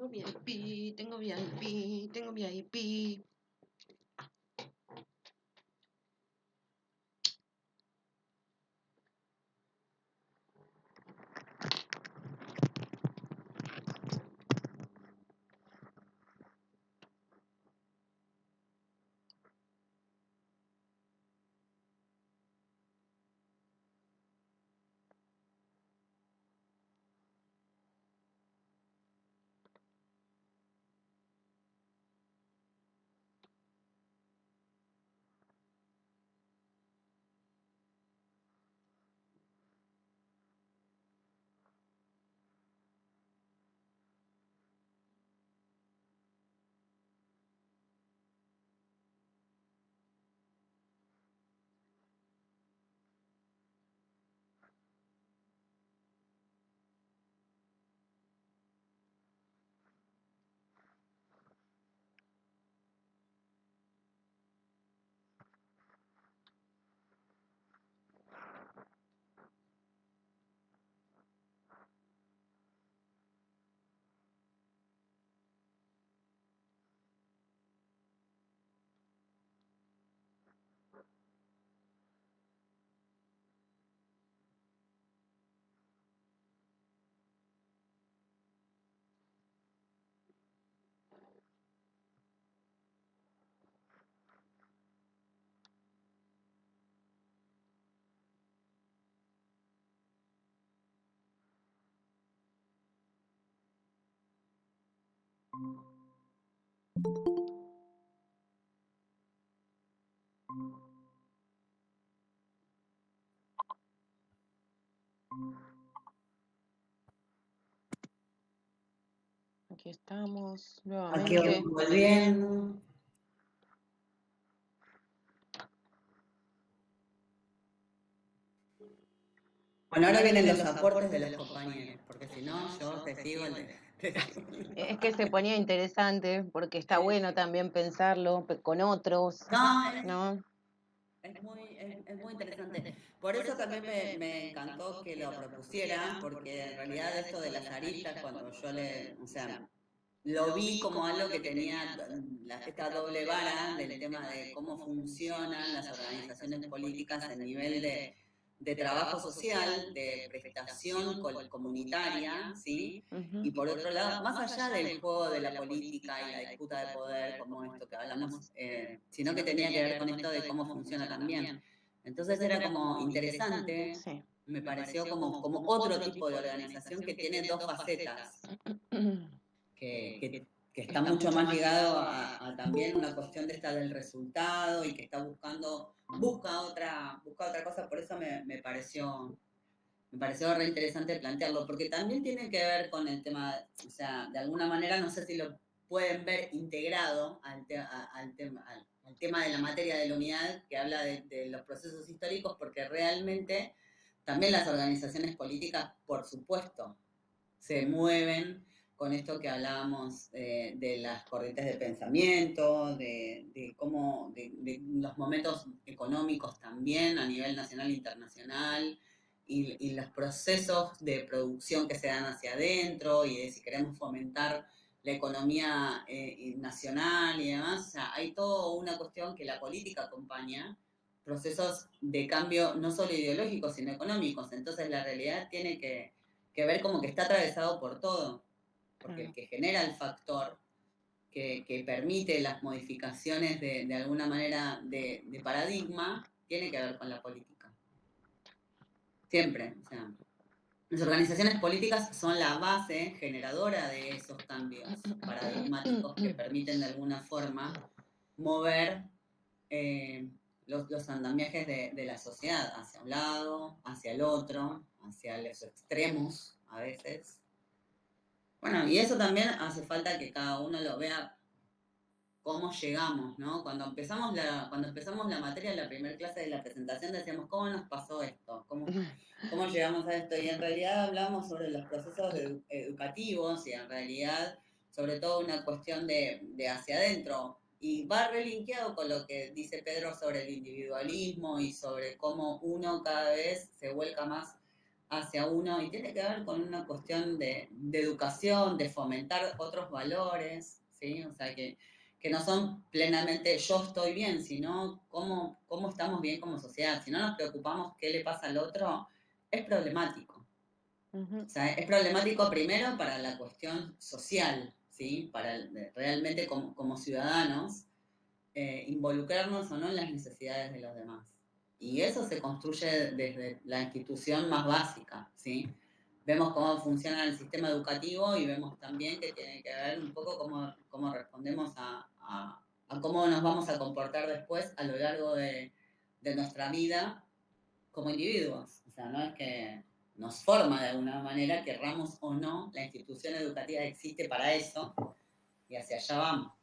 Tengo VIP, tengo VIP, tengo VIP. Aquí estamos Aquí nuevamente. volviendo. Bueno, ahora vienen los aportes de los compañeros, porque si no, yo te sigo el de... Es que se ponía interesante porque está bueno también pensarlo con otros, No, ¿no? es muy interesante. Por eso también me encantó que lo propusiera, porque en realidad esto de las aristas, cuando yo o sea, lo vi como algo que tenía esta doble vara del tema de cómo funcionan las organizaciones políticas a nivel de trabajo social, de prestación comunitaria, ¿sí? Ujú. Y por otro lado, más allá del juego de la política y la disputa de poder, como esto que hablamos, sino que tenía que ver con esto de cómo funciona también. Entonces era como interesante, Sí. me pareció como otro tipo de organización que tiene dos facetas que está mucho más ligado a también una cuestión de esta del resultado y que está busca otra cosa, por eso me pareció re interesante plantearlo, porque también tiene que ver con el tema, o sea, de alguna manera no sé si lo pueden ver integrado al tema de la materia de la unidad que habla de los procesos históricos, porque realmente también las organizaciones políticas, por supuesto, se mueven con esto que hablábamos de las corrientes de pensamiento, de cómo, de los momentos económicos también a nivel nacional e internacional, y los procesos de producción que se dan hacia adentro, y de si queremos fomentar la economía nacional y demás. O sea, hay toda una cuestión que la política acompaña, procesos de cambio no solo ideológicos, sino económicos. Entonces la realidad tiene que ver como que está atravesado por todo, porque el que genera el factor que permite las modificaciones de alguna manera de paradigma, tiene que ver con la política. Siempre, o sea, las organizaciones políticas son la base generadora de esos cambios paradigmáticos que permiten de alguna forma mover los andamiajes de la sociedad hacia un lado, hacia el otro, hacia los extremos a veces. Bueno, y eso también hace falta que cada uno lo vea cómo llegamos, ¿no? Cuando empezamos la materia en la primera clase de la presentación decíamos, ¿cómo nos pasó esto? ¿Cómo llegamos a esto? Y en realidad hablamos sobre los procesos educativos y en realidad sobre todo una cuestión de hacia adentro. Y va relinkeado con lo que dice Pedro sobre el individualismo y sobre cómo uno cada vez se vuelca más hacia uno y tiene que ver con una cuestión de educación, de fomentar otros valores, ¿sí? O sea, que no son plenamente yo estoy bien, sino cómo estamos bien como sociedad. Si no nos preocupamos qué le pasa al otro, es problemático. Ujú. O sea, es problemático primero para la cuestión social, ¿sí? Para realmente como ciudadanos, involucrarnos o no en las necesidades de los demás. Y eso se construye desde la institución más básica, ¿sí? Vemos cómo funciona el sistema educativo y vemos también que tiene que ver un poco cómo respondemos a cómo nos vamos a comportar después a lo largo de nuestra vida como individuos. O sea, no es que nos forma de alguna manera, querramos o no, la institución educativa existe para eso y hacia allá vamos.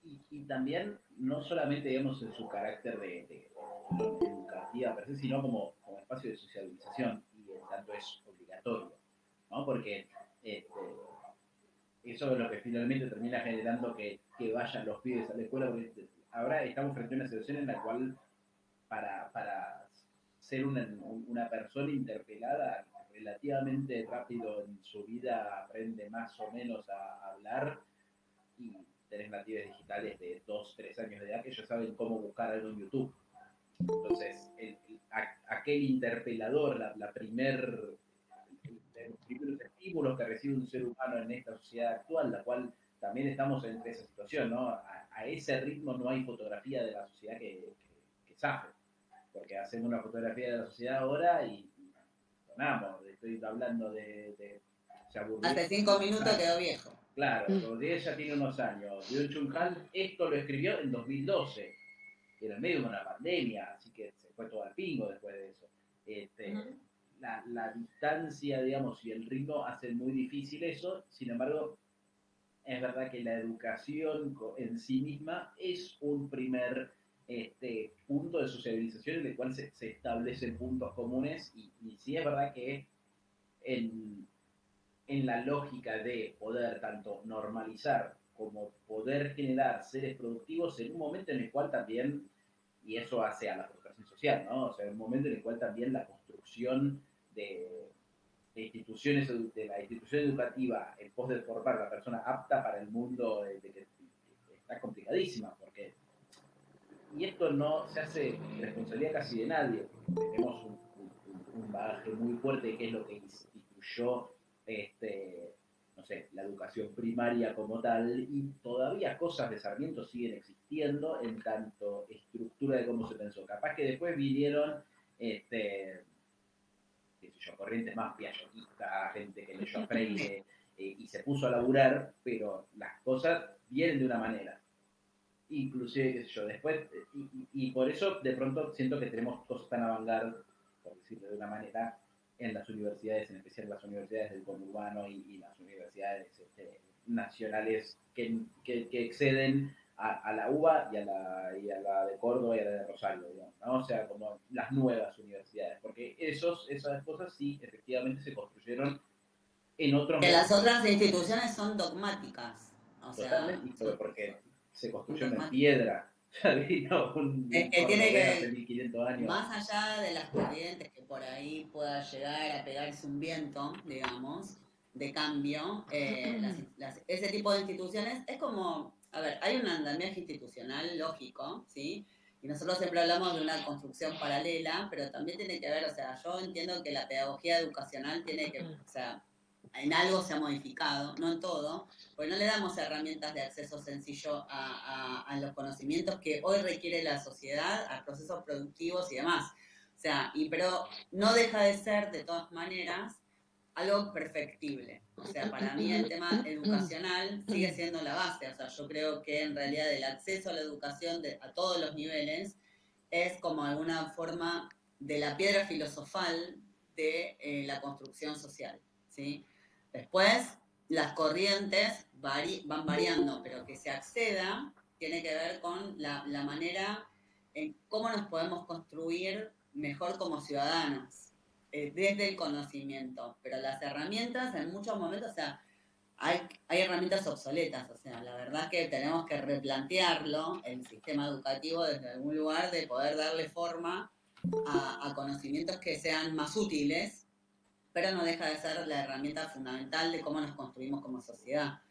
Y también, no solamente, digamos, en su carácter de educativa per se, sino como espacio de socialización, y en tanto es obligatorio, ¿no? Porque este, eso es lo que finalmente termina generando que vayan los pibes a la escuela, porque ahora estamos frente a una situación en la cual para ser una persona interpelada relativamente rápido en su vida aprende más o menos a hablar, y tenés nativos digitales de 2 3 años de edad que ellos saben cómo buscar algo en YouTube. Entonces, aquel interpelador, los primeros estímulos que recibe un ser humano en esta sociedad actual, la cual también estamos en esa situación, ¿no? A ese ritmo no hay fotografía de la sociedad que zafe, porque hacemos una fotografía de la sociedad ahora y sonamos. Estoy hablando de se aburrió. Hace 5 minutos quedó viejo. Claro, Rodríguez ya tiene unos años. Byung Chun Han esto lo escribió en 2012, en el medio de una pandemia, así que se fue todo al pingo después de eso. Este, la distancia, digamos, y el ritmo hacen muy difícil eso. Sin embargo, es verdad que la educación en sí misma es un primer punto de socialización en el cual se establecen puntos comunes, y sí es verdad que en, en la lógica de poder tanto normalizar como poder generar seres productivos en un momento en el cual también, y eso hace a la frustración social, ¿no? O sea, en un momento en el cual también la construcción de instituciones, de la institución educativa en pos de formar a la persona apta para el mundo, de que está complicadísima, porque, y esto no se hace responsabilidad casi de nadie, tenemos un bagaje muy fuerte, que es lo que instituyó, no sé, la educación primaria como tal, y todavía cosas de Sarmiento siguen existiendo en tanto estructura de cómo se pensó. Capaz que después vinieron, qué sé yo, corrientes más piagetistas, gente que leyó a Freire, y se puso a laburar, pero las cosas vienen de una manera. Inclusive, qué sé yo, después, y por eso de pronto siento que tenemos cosas tan avant-garde, por decirlo de una manera, en las universidades, en especial las universidades del conurbano y las universidades nacionales que exceden a la UBA y a la de Córdoba y a la de Rosario, digamos, ¿no? O sea, como las nuevas universidades, porque esas cosas sí, efectivamente se construyeron en otros Que las momentos. otras instituciones son dogmáticas, o sea, Totalmente, y porque se son construyeron en dogmáticas. piedra. Vino Es un que tiene cordobés hace que, 1500 años. más allá de las corrientes que por ahí pueda llegar a pegarse un viento, digamos, de cambio, ese tipo de instituciones es como, a ver, hay un andamiaje institucional lógico, ¿sí? Y nosotros siempre hablamos de una construcción paralela, pero también tiene que ver, o sea, yo entiendo que la pedagogía educacional tiene que, o sea, en algo se ha modificado, no en todo, porque no le damos herramientas de acceso sencillo a los conocimientos que hoy requiere la sociedad, a procesos productivos y demás. O sea, pero no deja de ser, de todas maneras, algo perfectible. O sea, para mí el tema educacional sigue siendo la base. O sea, yo creo que en realidad el acceso a la educación a todos los niveles es como alguna forma de la piedra filosofal de la construcción social, ¿sí? Después, las corrientes van variando, pero que se acceda tiene que ver con la manera en cómo nos podemos construir mejor como ciudadanos, desde el conocimiento. Pero las herramientas en muchos momentos, o sea, hay herramientas obsoletas, o sea, la verdad que tenemos que replantearlo, el sistema educativo, desde algún lugar de poder darle forma a conocimientos que sean más útiles pero no deja de ser la herramienta fundamental de cómo nos construimos como sociedad.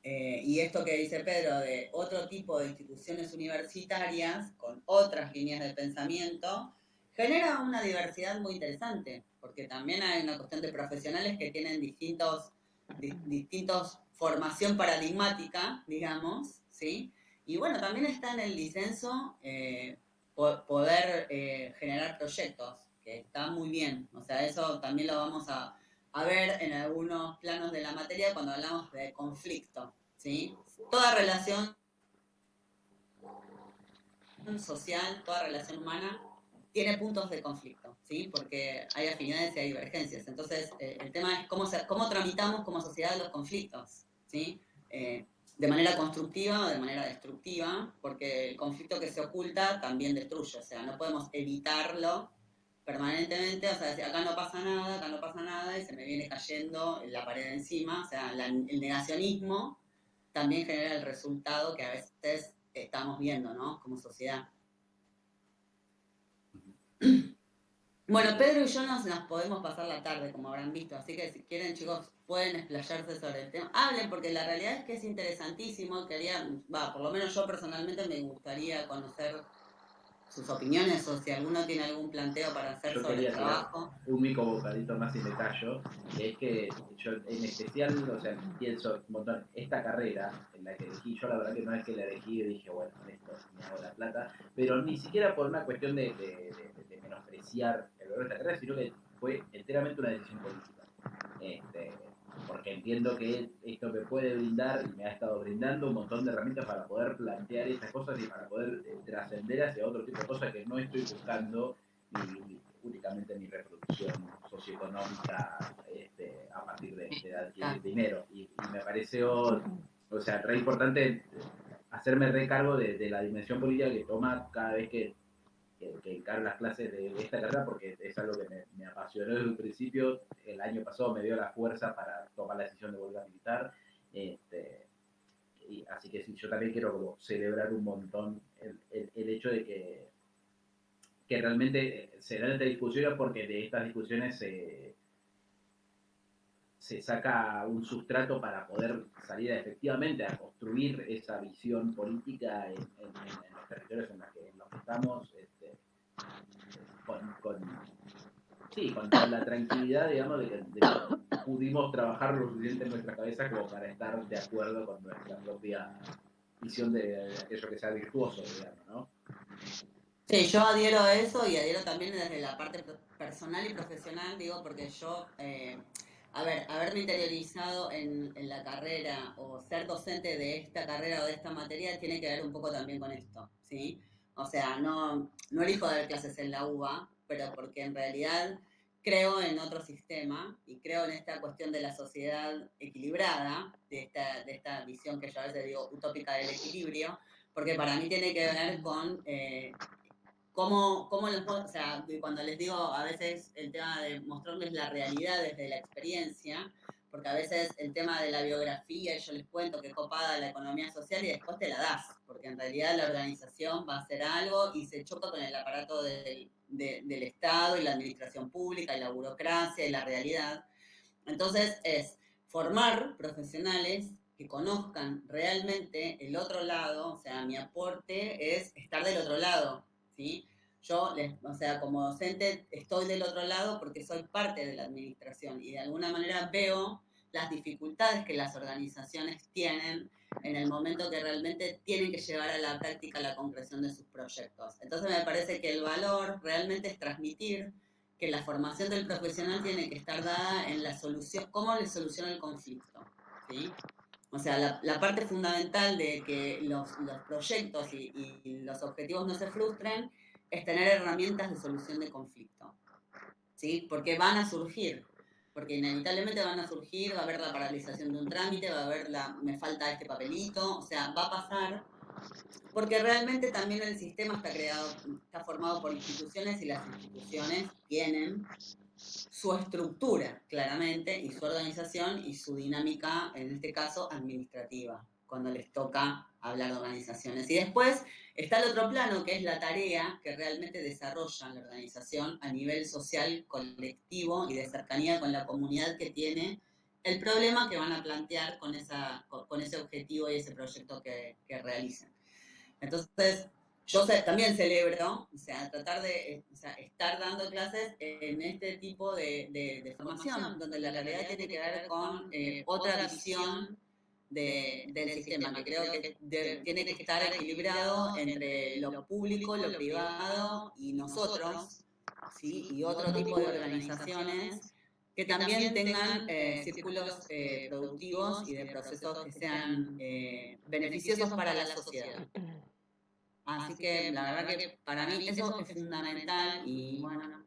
Y esto que dice Pedro de otro tipo de instituciones universitarias con otras líneas de pensamiento, genera una diversidad muy interesante, porque también hay una cuestión de profesionales que tienen distintos formación paradigmática, digamos, ¿sí? Y bueno, también está en el disenso poder generar proyectos, que está muy bien. O sea, eso también lo vamos a ver en algunos planos de la materia cuando hablamos de conflicto, ¿sí? Toda relación social, toda relación humana tiene puntos de conflicto, ¿sí? Porque hay afinidades y hay divergencias. Entonces, el tema es cómo tramitamos como sociedad los conflictos, ¿sí? De manera constructiva o de manera destructiva, porque el conflicto que se oculta también destruye, o sea, no podemos evitarlo permanentemente, o sea, decir, acá no pasa nada, y se me viene cayendo la pared encima, o sea, el negacionismo también genera el resultado que a veces estamos viendo, ¿no? Como sociedad. Bueno, Pedro y yo nos podemos pasar la tarde, como habrán visto, así que si quieren, chicos, pueden explayarse sobre el tema. Hablen, porque la realidad es que es interesantísimo. Por lo menos yo personalmente me gustaría conocer sus opiniones o si alguno tiene algún planteo para hacer Yo sobre el quería tirar trabajo. un mico bocadito más y me callo, que es que yo en especial, o sea, pienso un montón, esta carrera en la que elegí, yo la verdad que no es que la elegí y dije, bueno, con esto me hago la plata, pero ni siquiera por una cuestión de menospreciar el valor de esta carrera, sino que fue enteramente una decisión política. Este, porque entiendo que esto me puede brindar y me ha estado brindando un montón de herramientas para poder plantear estas cosas y para poder trascender hacia otro tipo de cosas que no estoy buscando únicamente mi reproducción socioeconómica a partir de adquirir dinero. Y me pareció, o sea, re importante hacerme recargo de la dimensión política que toma cada vez que encaro las clases de esta carrera, porque es algo que me apasionó desde un principio. El año pasado me dio la fuerza para tomar la decisión de volver a militar. Este, y así que sí, yo también quiero como celebrar un montón el hecho de que realmente se dan estas discusiones, porque de estas discusiones se saca un sustrato para poder salir efectivamente a construir esa visión política en los territorios en los que estamos, con, sí, con la tranquilidad, digamos, de que pudimos trabajar lo suficiente en nuestra cabeza como para estar de acuerdo con nuestra propia visión de aquello que sea virtuoso, digamos, ¿no? Sí, yo adhiero a eso y adhiero también desde la parte personal y profesional, digo, porque yo, a ver, haberme interiorizado en la carrera o ser docente de esta carrera o de esta materia tiene que ver un poco también con esto, ¿sí? O sea, no elijo dar clases en la UBA, pero porque en realidad creo en otro sistema y creo en esta cuestión de la sociedad equilibrada, de esta visión que yo a veces digo utópica del equilibrio, porque para mí tiene que ver con o sea, cuando les digo a veces el tema de mostrarles la realidad desde la experiencia, porque a veces el tema de la biografía, y yo les cuento que copada la economía social y después te la das, porque en realidad la organización va a hacer algo y se choca con el aparato del Estado y la administración pública y la burocracia y la realidad. Entonces es formar profesionales que conozcan realmente el otro lado, o sea, mi aporte es estar del otro lado, ¿sí? O sea, como docente estoy del otro lado porque soy parte de la administración y de alguna manera veo las dificultades que las organizaciones tienen en el momento que realmente tienen que llevar a la práctica la concreción de sus proyectos. Entonces me parece que el valor realmente es transmitir que la formación del profesional tiene que estar dada en la solución, cómo le soluciona el conflicto, ¿sí? O sea, la parte fundamental de que los proyectos y los objetivos no se frustren es tener herramientas de solución de conflicto, ¿sí? Porque van a surgir, porque inevitablemente van a surgir, va a haber la paralización de un trámite, va a haber me falta este papelito, o sea, va a pasar, porque realmente también el sistema está formado por instituciones y las instituciones tienen su estructura, claramente, y su organización y su dinámica, en este caso, administrativa, cuando les toca hablar de organizaciones. Y después está el otro plano, que es la tarea que realmente desarrolla la organización a nivel social, colectivo y de cercanía con la comunidad que tiene el problema que van a plantear con ese objetivo y ese proyecto que realicen. Entonces, yo también celebro, o sea, tratar de estar dando clases en este tipo de formación, donde la realidad tiene que ver con otra visión del sistema, que creo que tiene que estar equilibrado entre lo público, lo privado y nosotros, ¿sí? Y otro tipo de organizaciones que también tengan círculos productivos y de procesos que sean beneficiosos para la sociedad. Así que la verdad que para mí eso es fundamental y bueno,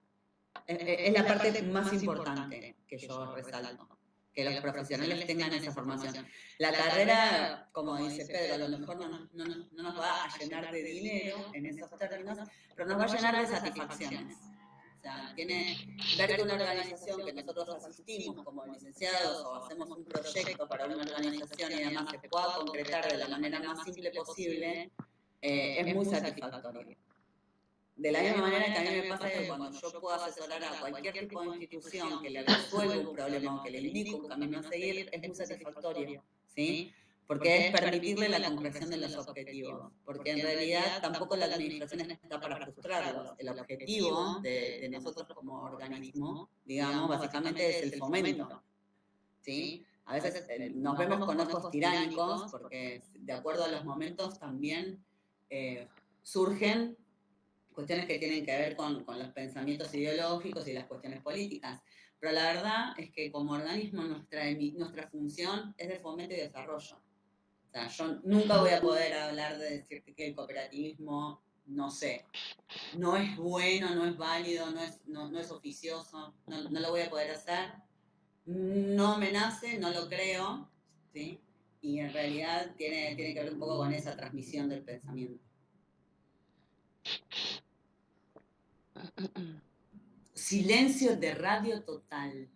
es la parte más importante que yo resalto, que los profesionales tengan esa formación. La carrera, como dice Pedro, a lo mejor no nos va a llenar de dinero en esos términos, pero nos va a llenar de satisfacciones. O sea, tiene ver que una organización que nosotros asistimos como licenciados o hacemos un proyecto para una organización y demás se pueda concretar de la manera más simple posible, es muy satisfactorio. De la misma manera que a mí me pasa que cuando yo puedo asesorar a cualquier tipo de institución que le resuelva un problema o que le indique un camino a seguir, es muy satisfactorio, ¿sí? Porque es permitirle la concreción de los objetivos. Porque en realidad tampoco la administración está para frustrarlos. El objetivo de nosotros como organismo, digamos, básicamente es el fomento, ¿sí? A veces nos vemos con ojos tiránicos porque de acuerdo a los momentos también surgen cuestiones que tienen que ver con los pensamientos ideológicos y las cuestiones políticas. Pero la verdad es que como organismo nuestra función es de fomento y desarrollo. O sea, yo nunca voy a poder hablar de decirte que el cooperativismo, no sé, no es bueno, no es válido, no es oficioso, no lo voy a poder hacer. No me nace, no lo creo, ¿sí? Y en realidad tiene que ver un poco con esa transmisión del pensamiento. Silencio de radio total.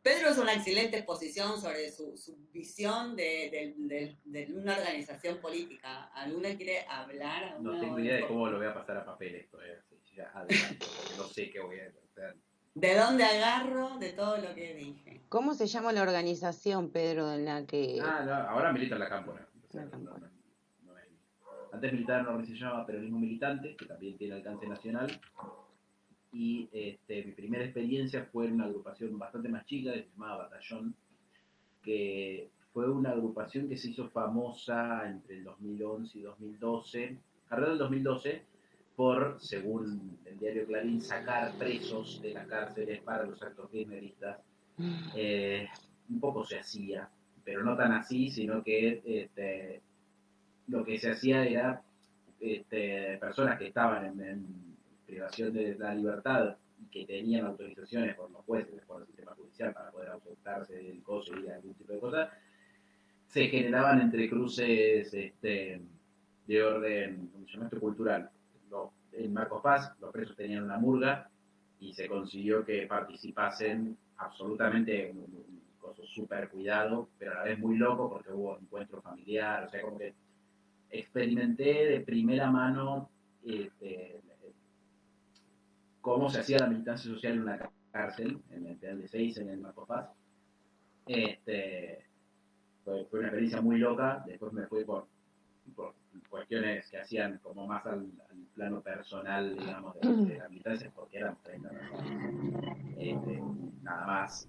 Pedro es una excelente exposición sobre su visión de una organización política. ¿Alguna quiere hablar? No tengo idea de cómo lo voy a pasar a papel esto, ya adelanto, porque no sé qué voy a hacer. ¿De dónde agarro de todo lo que dije? ¿Cómo se llama la organización, Pedro, en la que... No, ahora milita en la Cámpora. O sea, antes militaba en una organización que se llama Peronismo Militante, que también tiene alcance nacional. Y mi primera experiencia fue en una agrupación bastante más chica, que se llamaba Batallón, que fue una agrupación que se hizo famosa entre el 2011 y 2012, alrededor del 2012, por, según el diario Clarín, sacar presos de las cárceles para los actos kirchneristas. Un poco se hacía, pero no tan así, sino que lo que se hacía era personas que estaban en privación de la libertad y que tenían autorizaciones por los jueces, por el sistema judicial para poder ausentarse del coso y algún tipo de cosas, se generaban entre cruces de orden, ¿cómo se llama esto? Cultural. En Marcos Paz los presos tenían una murga y se consiguió que participasen absolutamente un coso súper cuidado, pero a la vez muy loco porque hubo encuentro familiar, o sea, como que experimenté de primera mano cómo se hacía la militancia social en una cárcel, en el penal de Seiza, en el Marcos Paz. Fue una experiencia muy loca, después me fui por cuestiones que hacían como más al plano personal, digamos, de la militancia, porque eran 30 personas. Nada más,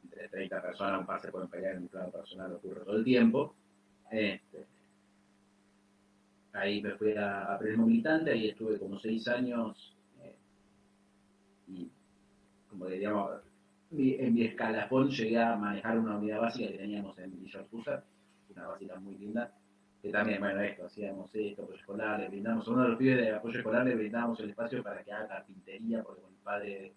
entre 30 personas, un par se pueden pelear en el plano personal, ocurre todo el tiempo. Ahí me fui a Periodismo Militante, ahí estuve como 6 años y como digamos, en mi escalafón llegué a manejar una unidad básica que teníamos en Villa Alcúzar, una básica muy linda, que también, bueno, hacíamos esto, apoyo escolar, le brindamos, a uno de los pibes de apoyo escolar le brindamos el espacio para que haga carpintería, porque el padre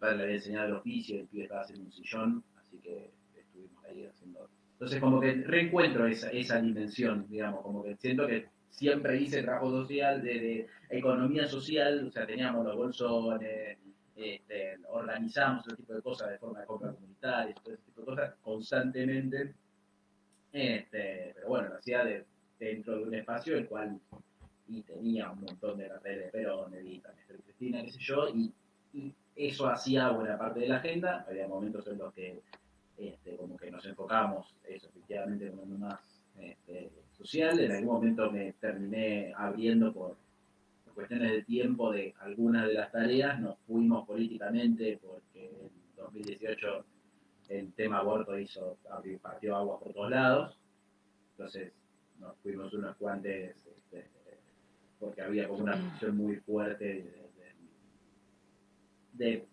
le había enseñado el oficio, el pibe estaba haciendo un sillón, así que estuvimos ahí haciendo. Entonces como que reencuentro esa dimensión, digamos, como que siento que siempre hice trabajo social, de economía social, o sea, teníamos los bolsones, organizamos ese tipo de cosas de forma de compra comunitaria, todo ese tipo de cosas constantemente. Pero bueno, lo hacía dentro de un espacio el cual y tenía un montón de carteles de Perón, de Evita, Néstor y Cristina, qué sé yo, y eso hacía buena parte de la agenda. Había momentos en los que como que nos enfocábamos eso, efectivamente, como en lo más social. En algún momento me terminé abriendo por cuestiones de tiempo de algunas de las tareas, nos fuimos políticamente porque en 2018 el tema aborto partió agua por todos lados, entonces nos fuimos unos cuantes porque había como una posición muy fuerte de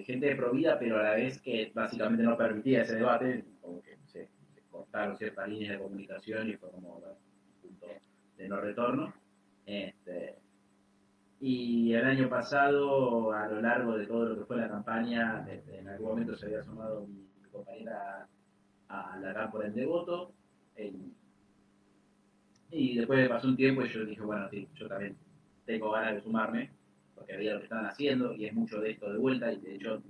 gente de Provida, pero a la vez que básicamente no permitía ese debate, como que se cortaron ciertas líneas de comunicación y fue como bueno, un punto de no retorno. Y el año pasado, a lo largo de todo lo que fue la campaña, en algún momento se había sumado mi compañera a la cámpora en Devoto, y después pasó un tiempo y yo dije, bueno, sí, yo también tengo ganas de sumarme, porque veía lo que estaban haciendo y es mucho de esto de vuelta, y de hecho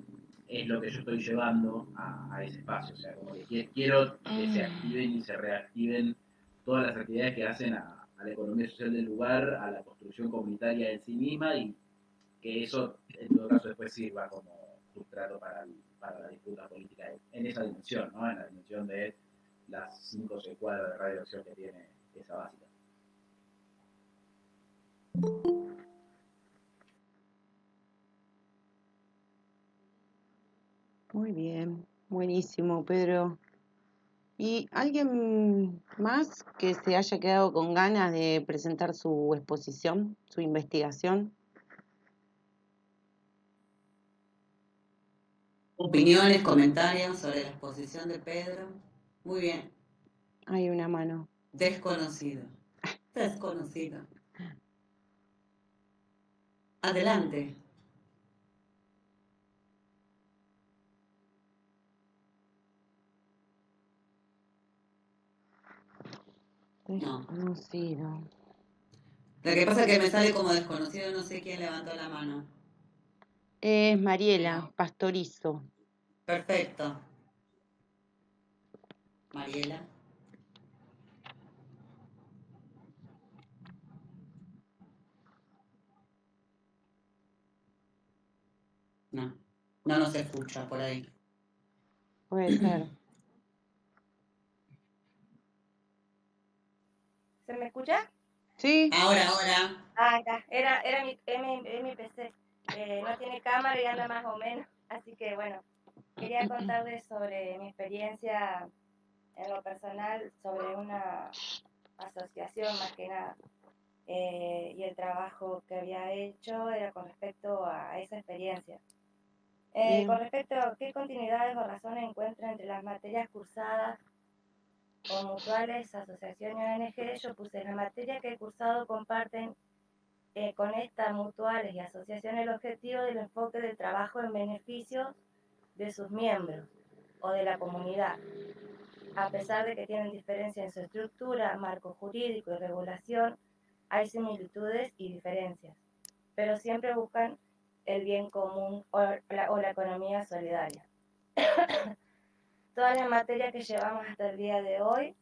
es lo que yo estoy llevando a ese espacio. O sea, como que quiero que se activen y se reactiven todas las actividades que hacen a la economía social del lugar, a la construcción comunitaria en sí misma, y que eso en todo caso después sirva como sustrato para la disputa política en esa dimensión, ¿no? En la dimensión de las 5 o 6 cuadras de radioacción que tiene esa básica. Muy bien, buenísimo, Pedro. ¿Y alguien más que se haya quedado con ganas de presentar su exposición, su investigación? Opiniones, comentarios sobre la exposición de Pedro. Muy bien. Hay una mano. Desconocido. Desconocido. Adelante. No. Desconocido. Lo que pasa es que me sale como desconocido, no sé quién levantó la mano. Es Mariela No. Pastorizo. Perfecto. Mariela. No. No nos escucha por ahí. Puede ser. ¿Se me escucha? ¿Sí? Ahora. Ah, ya. Era mi PC. No tiene cámara y anda más o menos. Así que bueno, quería contarles sobre mi experiencia en lo personal, sobre una asociación más que nada. Y el trabajo que había hecho era con respecto a esa experiencia. Con respecto a qué continuidades o razones encuentro entre las materias cursadas o mutuales, asociaciones y ONG, yo puse la materia que he cursado comparten con estas mutuales y asociaciones el objetivo del enfoque del trabajo en beneficio de sus miembros o de la comunidad, a pesar de que tienen diferencia en su estructura, marco jurídico y regulación, hay similitudes y diferencias, pero siempre buscan el bien común o la economía solidaria. Todas las materias que llevamos hasta el día de hoy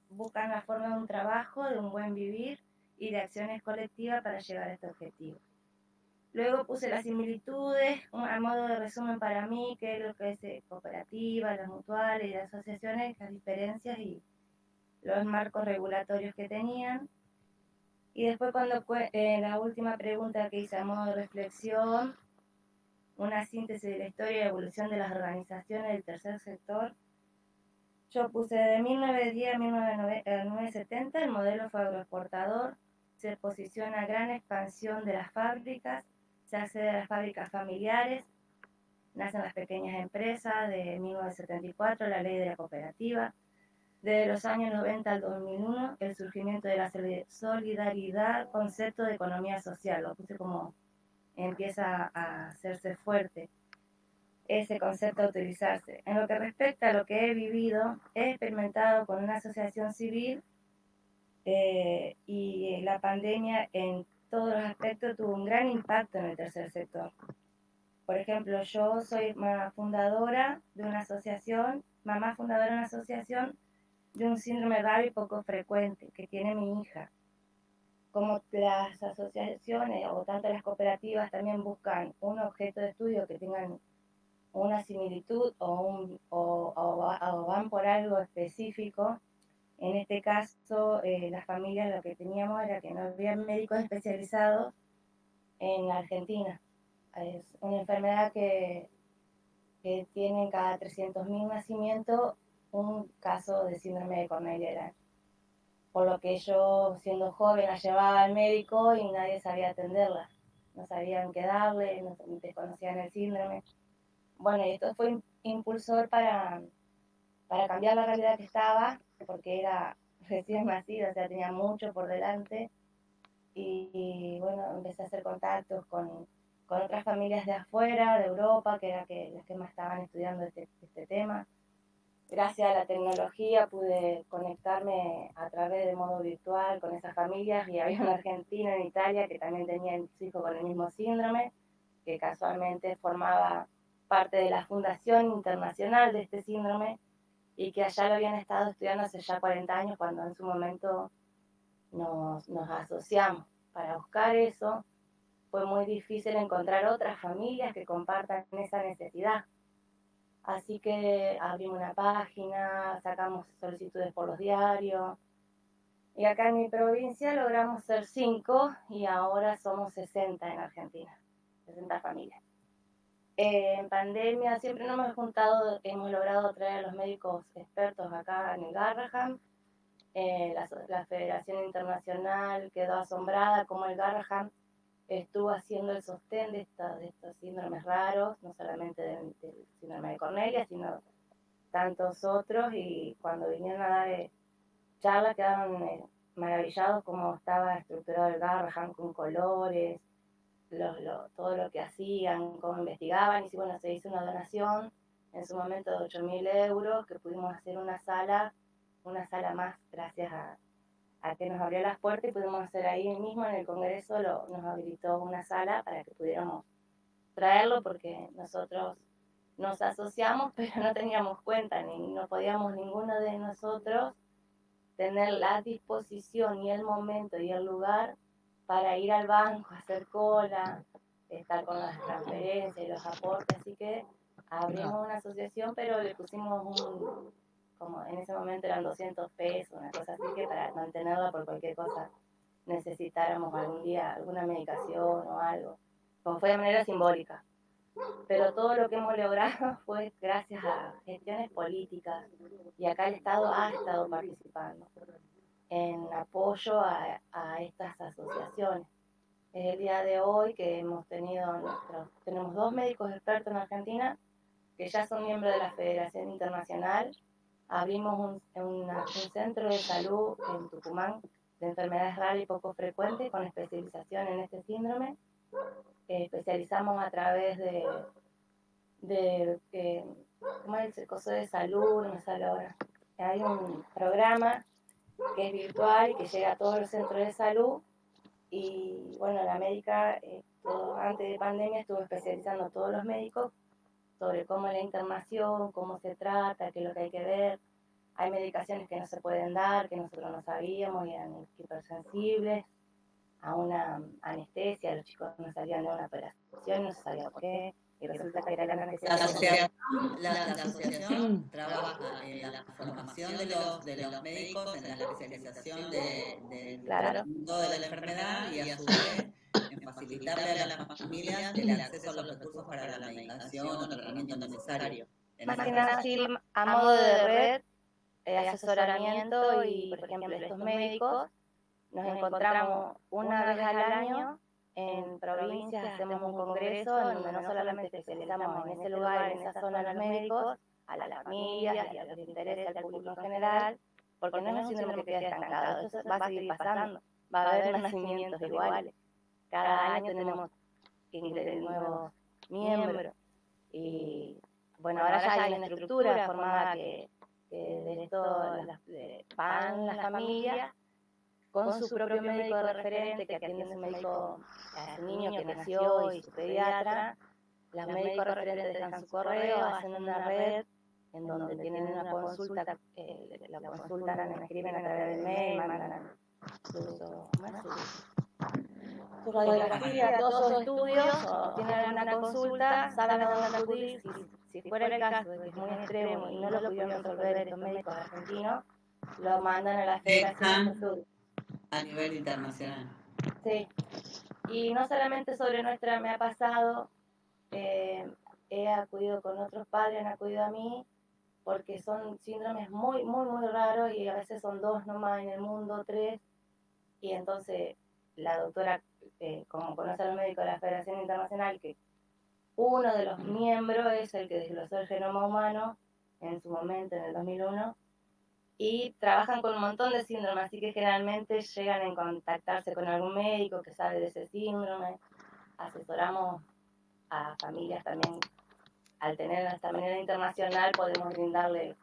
buscan la forma de un trabajo, de un buen vivir y de acciones colectivas para llegar a este objetivo. Luego puse las similitudes, a modo de resumen para mí, qué es lo que es cooperativa, las mutuales y las asociaciones, las diferencias y los marcos regulatorios que tenían. Y después cuando la última pregunta que hice a modo de reflexión, una síntesis de la historia y evolución de las organizaciones del tercer sector, yo puse de 1910 a 1970 el modelo fue agroexportador, se posiciona a gran expansión de las fábricas, se accede a las fábricas familiares, nacen las pequeñas empresas de 1974, la ley de la cooperativa, desde los años 90 al 2001, el surgimiento de la solidaridad, concepto de economía social, lo puse como empieza a hacerse fuerte ese concepto a utilizarse. En lo que respecta a lo que he vivido, he experimentado con una asociación civil y la pandemia en todos los aspectos tuvo un gran impacto en el tercer sector. Por ejemplo, yo soy fundadora de una asociación, mamá fundadora de una asociación de un síndrome raro y poco frecuente que tiene mi hija. Como las asociaciones o tanto las cooperativas también buscan un objeto de estudio que tengan una similitud o van por algo específico. En este caso, las familias lo que teníamos era que no había médicos especializados en la Argentina. Es una enfermedad que tiene cada 300.000 nacimientos un caso de síndrome de Cornelia. Por lo que yo, siendo joven, la llevaba al médico y nadie sabía atenderla. No sabían qué darle, no desconocían el síndrome. Bueno, y esto fue impulsor para cambiar la realidad que estaba, porque era recién nacida, o sea, tenía mucho por delante. Y bueno, empecé a hacer contactos con otras familias de afuera, de Europa, que eran las que más estaban estudiando este tema. Gracias a la tecnología pude conectarme a través de modo virtual con esas familias, y había un argentino en Italia que también tenía su hijo con el mismo síndrome, que casualmente formaba parte de la fundación internacional de este síndrome y que allá lo habían estado estudiando hace ya 40 años, cuando en su momento nos asociamos. Para buscar eso fue muy difícil encontrar otras familias que compartan esa necesidad. Así que abrimos una página, sacamos solicitudes por los diarios. Y acá en mi provincia logramos ser 5 y ahora somos 60 en Argentina, 60 familias. En pandemia siempre nos hemos juntado, hemos logrado traer a los médicos expertos acá en el Garrahan. La Federación Internacional quedó asombrada como el Garrahan estuvo haciendo el sostén de estos síndromes raros, no solamente del síndrome de Cornelia, sino tantos otros, y cuando vinieron a dar charlas quedaron maravillados cómo estaba estructurado el Garrahan, con colores, todo lo que hacían, cómo investigaban. Y bueno, se hizo una donación en su momento de 8.000 euros, que pudimos hacer una sala más, gracias a que nos abrió las puertas y pudimos hacer ahí mismo en el Congreso, nos habilitó una sala para que pudiéramos traerlo, porque nosotros nos asociamos, pero no teníamos cuenta, ni no podíamos ninguno de nosotros tener la disposición y el momento y el lugar para ir al banco, hacer cola, estar con las transferencias y los aportes. Así que abrimos una asociación, pero le pusimos como en ese momento eran 200 pesos, una cosa así, que para mantenerla por cualquier cosa necesitáramos algún día alguna medicación o algo, como fue de manera simbólica. Pero todo lo que hemos logrado fue gracias a gestiones políticas, y acá el Estado ha estado participando en apoyo a estas asociaciones. Es el día de hoy que tenemos 2 médicos expertos en Argentina que ya son miembros de la Federación Internacional. Abrimos un centro de salud en Tucumán de enfermedades raras y poco frecuentes con especialización en este síndrome. Especializamos a través ¿cómo es el coso de salud? No me sale ahora. Hay un programa que es virtual y que llega a todos los centros de salud. Y bueno, la médica, antes de pandemia, estuvo especializando a todos los médicos sobre cómo es la internación, cómo se trata, qué es lo que hay que ver. Hay medicaciones que no se pueden dar, que nosotros no sabíamos y eran hipersensibles a una anestesia. Los chicos no salían de una operación, no se sabía por qué, y resulta que era la anestesia. La asociación trabaja en la formación de los médicos, en la especialización del tratamiento de la enfermedad, y a su vez en facilitarle a las familias el acceso a los recursos para la medicación o tratamiento necesario. Más que nada así, a modo de red, asesoramiento. Y por ejemplo, estos médicos nos encontramos una vez al año en provincias, hacemos un congreso en donde no solamente especializamos en ese lugar, en esa zona, a los médicos, a las familias y a los que interesa al público en general, porque no es un síndrome que queda estancado, esto va a seguir pasando, va a haber nacimientos iguales. Cada año tenemos nuevos miembros. Y bueno, ahora ya hay una estructura formada que de esto van las familias con su propio médico de referente, que atiende a su médico, a su niño que nació, y su pediatra. Los médicos referentes dejan su correo, hacen una red en donde tienen una consulta, la consultan, me escriben a través del mail, mandan su radiografía, todos sus estudios, o tienen alguna consulta, saben a dónde acudir. Si fuera el caso de que es muy extremo y no lo pudieron resolver estos médicos argentinos, lo mandan a la Federación de Salud. A nivel internacional. Sí, y no solamente sobre nuestra, me ha pasado, he acudido con otros padres, han acudido a mí, porque son síndromes muy, muy, muy raros y a veces son 2 nomás en el mundo, 3, y entonces la doctora, como conoce a los médicos de la Federación Internacional, que uno de los miembros es el que desglosó el genoma humano en su momento, en el 2001, y trabajan con un montón de síndromes, así que generalmente llegan a contactarse con algún médico que sabe de ese síndrome. Asesoramos a familias también, al tener esta manera internacional podemos brindarle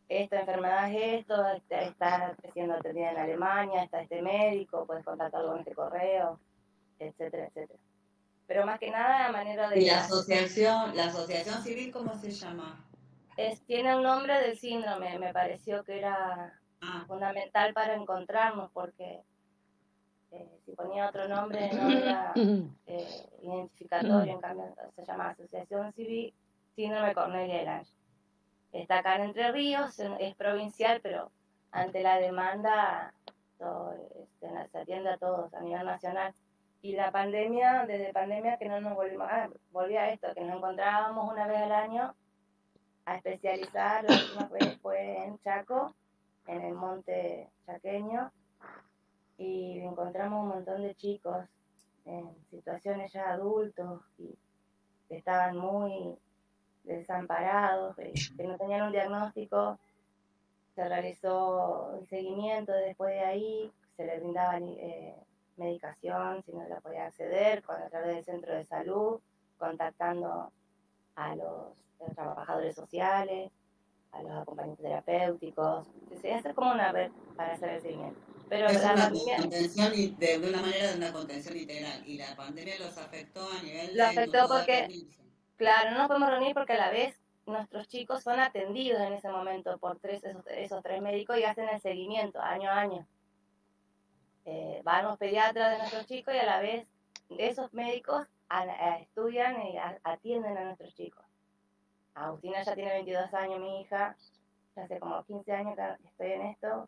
esta enfermedad es esto, está siendo atendida en Alemania, está este médico, puedes contactarlo con este correo, etcétera, etcétera. Pero más que nada a manera de... ¿Y la asociación civil cómo se llama? Tiene un nombre del síndrome, me pareció que era fundamental para encontrarnos, porque si ponía otro nombre no era identificatorio, en cambio se llama Asociación Civil Síndrome Cornelia de Lange. Está acá en Entre Ríos, es provincial, pero ante la demanda se atiende a todos a nivel nacional. Y la pandemia, desde pandemia que no nos volvimos, volví a esto, que nos encontrábamos una vez al año a especializar, la última vez fue en Chaco, en el monte chaqueño, y encontramos un montón de chicos en situaciones ya adultos y que estaban muy desamparados, que no tenían un diagnóstico. Se realizó el seguimiento después de ahí, se le brindaba medicación si no la podía acceder, a través del centro de salud, contactando a los trabajadores sociales, a los acompañantes terapéuticos. Se hace como una red para hacer el seguimiento. Pero Es la una pandemia contención de una manera de una contención integral y la pandemia los afectó a nivel lo de no afectó poder porque, reunirse. claro, no nos podemos reunir porque a la vez nuestros chicos son atendidos en ese momento por esos 3 médicos y hacen el seguimiento año a año. Van los pediatras de nuestros chicos y a la vez esos médicos estudian y atienden a nuestros chicos. Agustina ya tiene 22 años, mi hija, ya hace como 15 años que estoy en esto,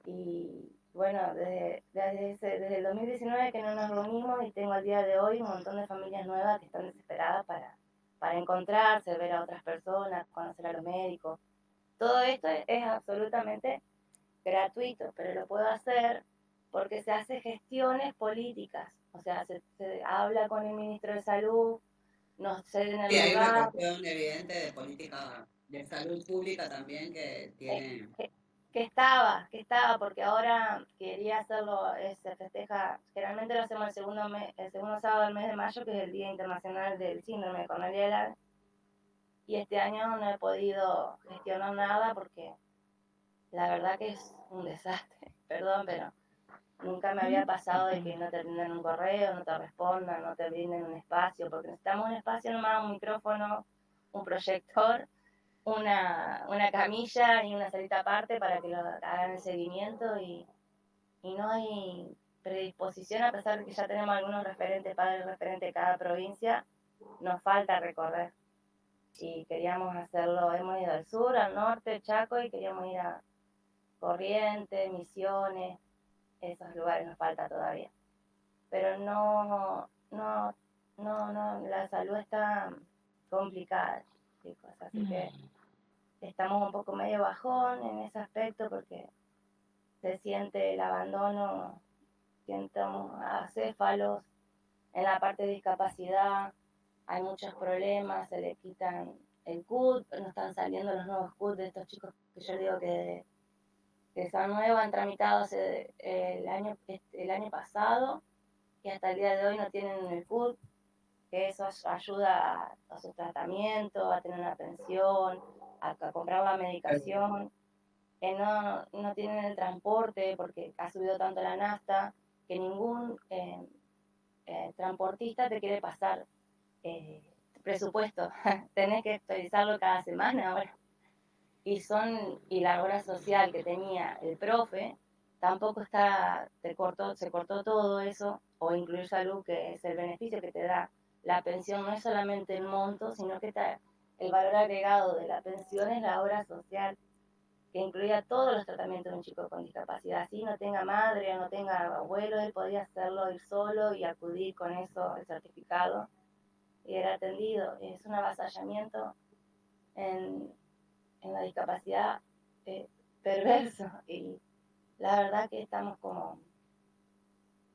y bueno, desde el 2019 que no nos reunimos y tengo al día de hoy un montón de familias nuevas que están desesperadas para encontrarse, ver a otras personas, conocer a los médicos. Todo esto es absolutamente gratuito, pero lo puedo hacer porque se hace gestiones políticas, o sea, se habla con el ministro de Salud, nos ceden el Sí, hay una lugar, cuestión evidente de política de salud pública también que tiene... que estaba, porque ahora quería hacerlo, se festeja, generalmente lo hacemos el segundo sábado del mes de mayo, que es el Día Internacional del Síndrome de Cornelia de Lange, y este año no he podido gestionar nada porque la verdad que es un desastre, perdón, pero nunca me había pasado de que no te brinden un correo, no te respondan, no te brinden un espacio, porque necesitamos un espacio nomás, un micrófono, un proyector, una camilla y una salita aparte para que lo hagan el seguimiento y no hay predisposición, a pesar de que ya tenemos algunos referentes, padres referentes de cada provincia, nos falta recorrer. Y queríamos hacerlo, hemos ido al sur, al norte, Chaco, y queríamos ir a Corrientes, Misiones, esos lugares nos falta todavía. Pero no, la salud está complicada, chicos, así que estamos un poco medio bajón en ese aspecto porque se siente el abandono, siento acéfalos en la parte de discapacidad, hay muchos problemas, se le quitan el CUT, no están saliendo los nuevos CUT de estos chicos que yo digo que son nuevos, han tramitado el año pasado y hasta el día de hoy no tienen el CUT, que eso ayuda a su tratamiento, a tener una pensión, a comprar la medicación, que no tienen el transporte porque ha subido tanto la nafta que ningún transportista te quiere pasar presupuesto, tenés que actualizarlo cada semana ahora. y la obra social que tenía el profe, tampoco se cortó todo eso, o incluir salud, que es el beneficio que te da la pensión, no es solamente el monto, sino que el valor agregado de la pensión es la obra social, que incluía todos los tratamientos de un chico con discapacidad. Así no tenga madre o no tenga abuelo, él podía hacerlo ir solo y acudir con eso, el certificado, y era atendido. Es un avasallamiento en, en la discapacidad eh, perverso, y la verdad que estamos como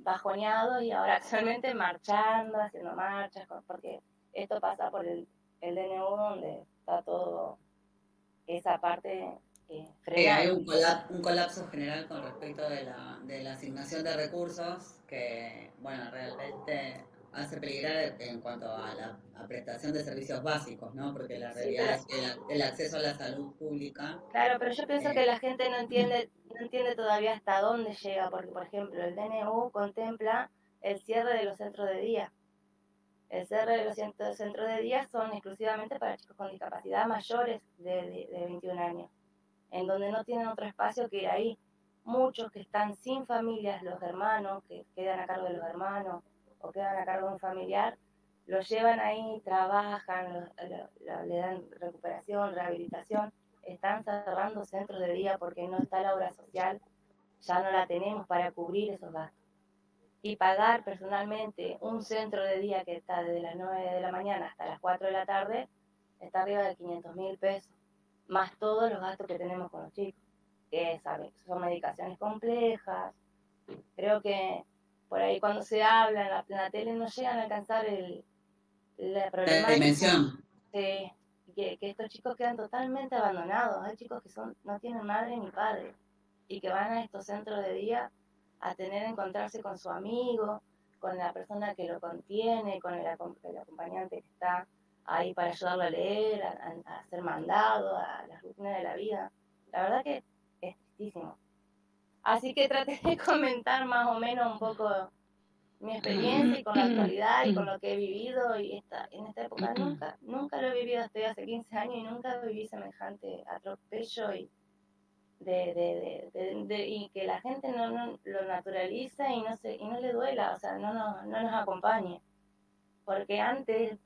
bajoneados y ahora actualmente marchando, haciendo marchas, porque esto pasa por el DNU, donde está todo esa parte Hay frenada. un colapso general con respecto de la asignación de recursos que, bueno, realmente hace peligrar en cuanto a la a prestación de servicios básicos, ¿no? Porque la Sí, realidad pero es que el acceso a la salud pública, claro, pero yo pienso que eh, la gente no entiende todavía hasta dónde llega, porque por ejemplo el DNU contempla el cierre de los centros de día. El cierre de los centros de día son exclusivamente para chicos con discapacidad mayores de 21 años, en donde no tienen otro espacio que ir ahí. Muchos que están sin familias, los hermanos, que quedan a cargo de los hermanos o quedan a cargo de un familiar, los llevan ahí, trabajan, le dan recuperación, rehabilitación. Están cerrando centros de día porque no está la obra social, ya no la tenemos para cubrir esos gastos. Y pagar personalmente un centro de día que está desde las 9 de la mañana hasta las 4 de la tarde, está arriba de 500.000 pesos, más todos los gastos que tenemos con los chicos, que son medicaciones complejas. Creo que por ahí cuando se habla en la tele no llegan a alcanzar la la problemática dimensión. de que estos chicos quedan totalmente abandonados. Hay chicos que no tienen madre ni padre y que van a estos centros de día a encontrarse con su amigo, con la persona que lo contiene, con el acompañante que está ahí para ayudarlo a leer, a hacer mandado, a las rutinas de la vida. La verdad que es tristísimo. Así que traté de comentar más o menos un poco mi experiencia y con la actualidad y con lo que he vivido, y en esta época nunca lo he vivido. Estoy hace 15 años y nunca viví semejante atropello y que la gente no lo naturaliza y no le duela, o sea, no nos acompañe. Porque antes,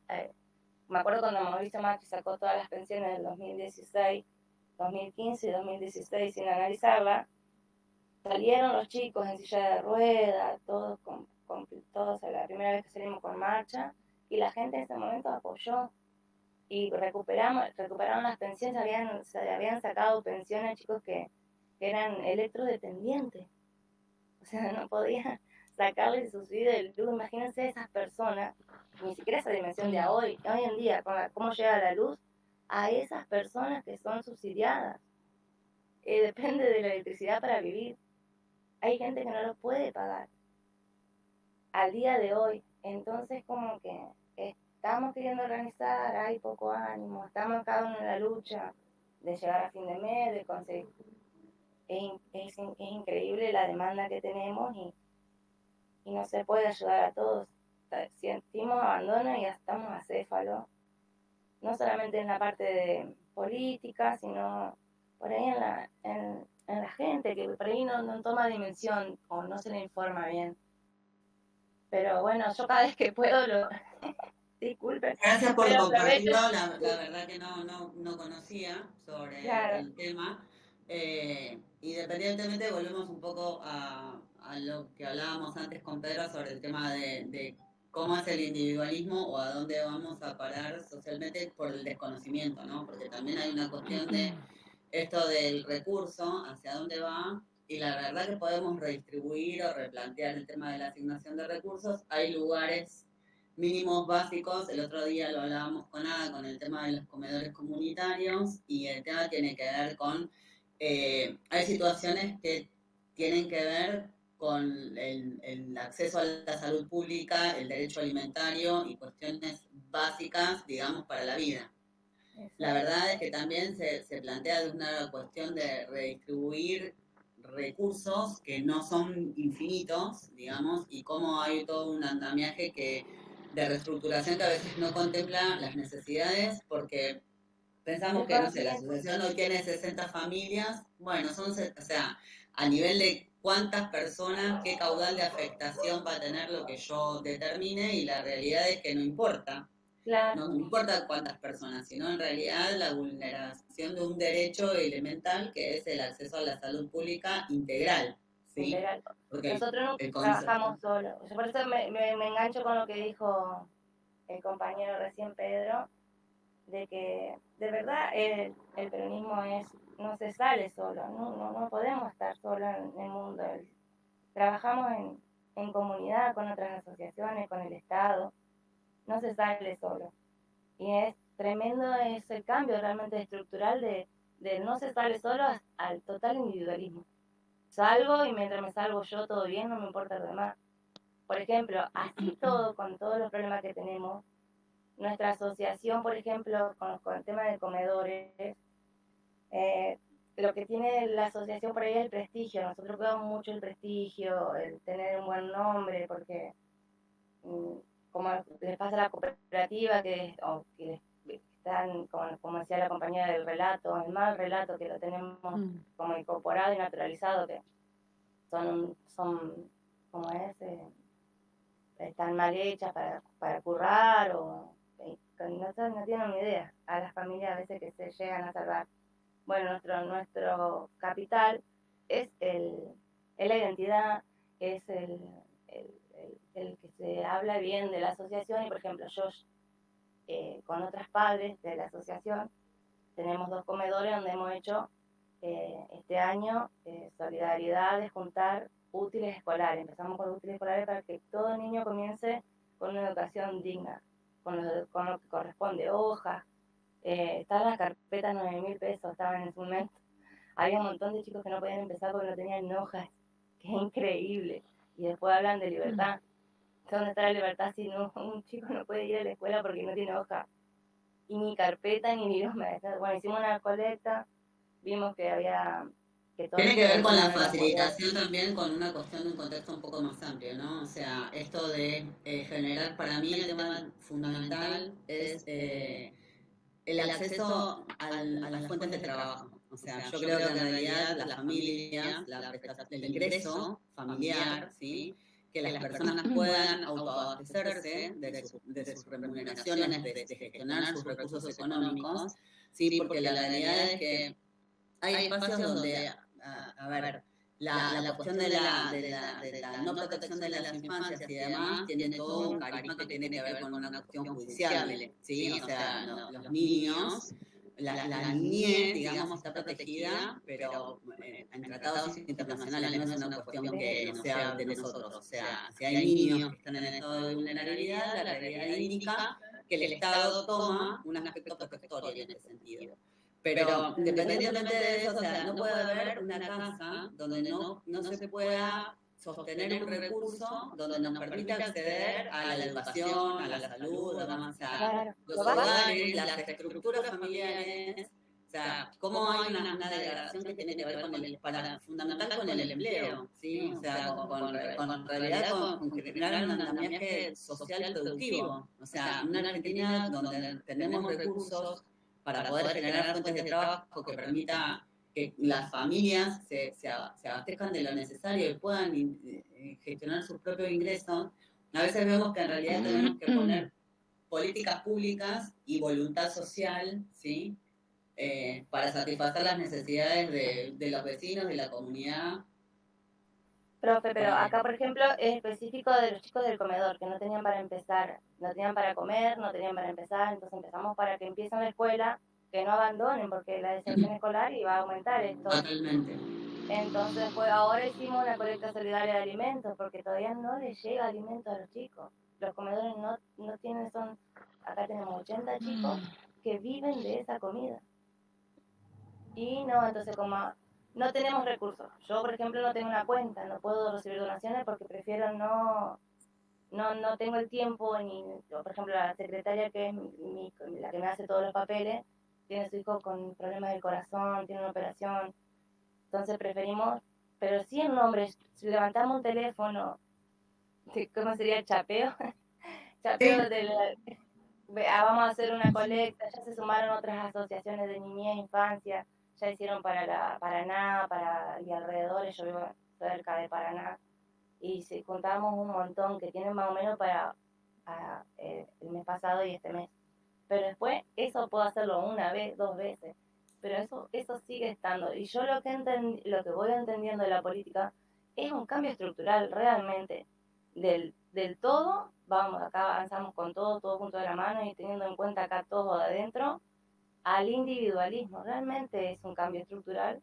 me acuerdo cuando Mauricio Macri sacó todas las pensiones del 2016, 2015 y 2016 sin analizarla, salieron los chicos en silla de ruedas, todos a la primera vez que salimos con marcha, y la gente en ese momento apoyó y recuperaron las pensiones. Se habían sacado pensiones a chicos que eran electrodependientes, o sea, no podían sacarle su subsidio de luz. Imagínense esas personas, ni siquiera esa dimensión de hoy en día, cómo llega la luz a esas personas que son subsidiadas. Depende de la electricidad para vivir. Hay gente que no lo puede pagar al día de hoy. Entonces, como que estamos queriendo organizar, hay poco ánimo, estamos cada uno en la lucha de llegar a fin de mes, de conseguir. Es increíble la demanda que tenemos, y no se puede ayudar a todos. Sentimos abandono y ya estamos acéfalos, no solamente en la parte de política, sino por ahí en la gente, que por ahí no toma dimensión o no se le informa bien. Pero bueno, yo cada vez que puedo disculpen, Gracias por pero compartirlo, aprovecho. la verdad que no conocía sobre Claro, el tema. Independientemente, volvemos un poco a lo que hablábamos antes con Pedro sobre el tema de cómo es el individualismo o a dónde vamos a parar socialmente por el desconocimiento, ¿no? Porque también hay una cuestión de esto del recurso, hacia dónde va, y la verdad que podemos redistribuir o replantear el tema de la asignación de recursos. Hay lugares mínimos básicos, el otro día lo hablábamos con Ada, con el tema de los comedores comunitarios, y el tema tiene que ver con, hay situaciones que tienen que ver con el acceso a la salud pública, el derecho alimentario y cuestiones básicas, digamos, para la vida. La exacto. verdad es que también se plantea de una cuestión de redistribuir recursos que no son infinitos, digamos, y cómo hay todo un andamiaje de reestructuración que a veces no contempla las necesidades, porque Pensamos que, no sé, la asociación hoy tiene 60 familias, bueno, o sea, a nivel de cuántas personas, qué caudal de afectación va a tener lo que yo determine, y la realidad es que no importa. Claro. No importa cuántas personas, sino en realidad la vulneración de un derecho elemental que es el acceso a la salud pública integral, ¿sí? Integral. Porque Nosotros no el trabajamos solos. Por eso me engancho con lo que dijo el compañero recién Pedro, de que de verdad el peronismo no se sale solo, no podemos estar solos en el mundo. Trabajamos en comunidad con otras asociaciones, con el Estado, no se sale solo. Y es tremendo, es el cambio realmente estructural de no se sale solo al total individualismo. Salgo y mientras me salgo yo todo bien, no me importa lo demás. Por ejemplo, así todo, con todos los problemas que tenemos, nuestra asociación, por ejemplo, con el tema de comedores, eh, lo que tiene la asociación por ahí es el prestigio. Nosotros cuidamos mucho el prestigio, el tener un buen nombre, porque mm, como les pasa a la cooperativa, que están, como decía la compañía del relato, el mal relato que lo tenemos como incorporado y naturalizado, que son como es, están mal hechas para currar o no tienen ni idea a las familias a veces que se llegan a salvar. Bueno, nuestro capital es es la identidad, es el que se habla bien de la asociación. Y por ejemplo, yo con otras padres de la asociación tenemos 2 comedores donde hemos hecho este año solidaridad de juntar útiles escolares. Empezamos con útiles escolares para que todo niño comience con una educación digna, con lo que corresponde, hojas. Estaban las carpetas 9.000 pesos, estaban en su momento. Había un montón de chicos que no podían empezar porque no tenían hojas, que es increíble. Y después hablan de libertad. ¿Dónde está la libertad si un chico no puede ir a la escuela porque no tiene hoja? Y ni carpeta ni virome. Bueno, hicimos una colecta, vimos que había que todos tiene los que ver con la colegios no podían. facilitación también, con una cuestión de un contexto un poco más amplio, ¿no? O sea, esto de generar, para mí el tema fundamental es el acceso a las fuentes de trabajo. O sea, yo creo que en realidad las familias, el ingreso familiar, ¿sí? Que las personas puedan autoabastecerse de sus remuneraciones, de gestionar sus recursos económicos, ¿sí? Porque la realidad es que hay espacios donde, a ver, la cuestión de la no protección de las infancias y demás tiene todo un carisma que tiene que ver con una cuestión judicial, ¿sí? O sea, los niños, la niñez, digamos, está protegida, pero en tratados internacionales no es una cuestión que no sea de nosotros. O sea, si hay niños que están en estado de vulnerabilidad, la realidad indica que el Estado toma un aspecto protectorio en ese sentido. Pero independientemente de eso, o sea, no puede haber una casa donde no se pueda sostener un recurso donde nos permita acceder a la educación, a la salud, además, o sea, Claro, los lo básico. hogares, las estructuras familiares, o sea, cómo hay una degradación que tiene que ver con fundamental con el empleo, ¿sí? O sea, con realidad, con generar un andamiaje social productivo. O sea, una Argentina donde tenemos recursos para poder generar fuentes de trabajo que permita que las familias se abastezcan de lo necesario y puedan gestionar sus propios ingresos. A veces vemos que en realidad tenemos que poner políticas públicas y voluntad social, ¿sí? Para satisfacer las necesidades de los vecinos, de la comunidad. Profe, pero acá, por ejemplo, es específico de los chicos del comedor, que no tenían para empezar, no tenían para comer, no tenían para empezar, entonces empezamos para que empiecen la escuela, que no abandonen, porque la deserción escolar iba a aumentar esto. Totalmente. Entonces, pues ahora hicimos una colecta solidaria de alimentos, porque todavía no les llega alimento a los chicos. Los comedores no tienen, acá tenemos 80 chicos que viven de esa comida. Y no, entonces como no tenemos recursos. Yo, por ejemplo, no tengo una cuenta, no puedo recibir donaciones porque prefiero no tengo el tiempo, por ejemplo, la secretaria que es la que me hace todos los papeles, tiene su hijo con problemas del corazón, tiene una operación, entonces preferimos, pero sí en nombre, si levantamos un teléfono, ¿cómo sería el chapeo? Chapeo de la, vamos a hacer una colecta, ya se sumaron otras asociaciones de niñez e infancia, ya hicieron para Paraná, y alrededores, yo vivo cerca de Paraná, y juntamos un montón que tienen más o menos para el mes pasado y este mes. Pero después eso puedo hacerlo una vez, dos veces, pero eso sigue estando. Y yo lo que voy entendiendo de la política es un cambio estructural realmente. Del todo, vamos, acá avanzamos con todo junto de la mano y teniendo en cuenta acá todo de adentro, al individualismo. Realmente es un cambio estructural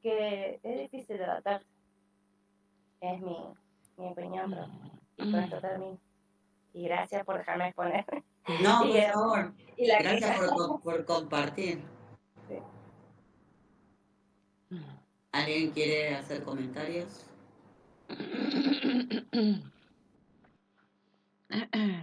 que es difícil de adaptar. Es mi opinión, pero y con esto termino. Y gracias por dejarme exponer. No, y, por favor. y la Gracias queja. por compartir. Sí. ¿Alguien quiere hacer comentarios?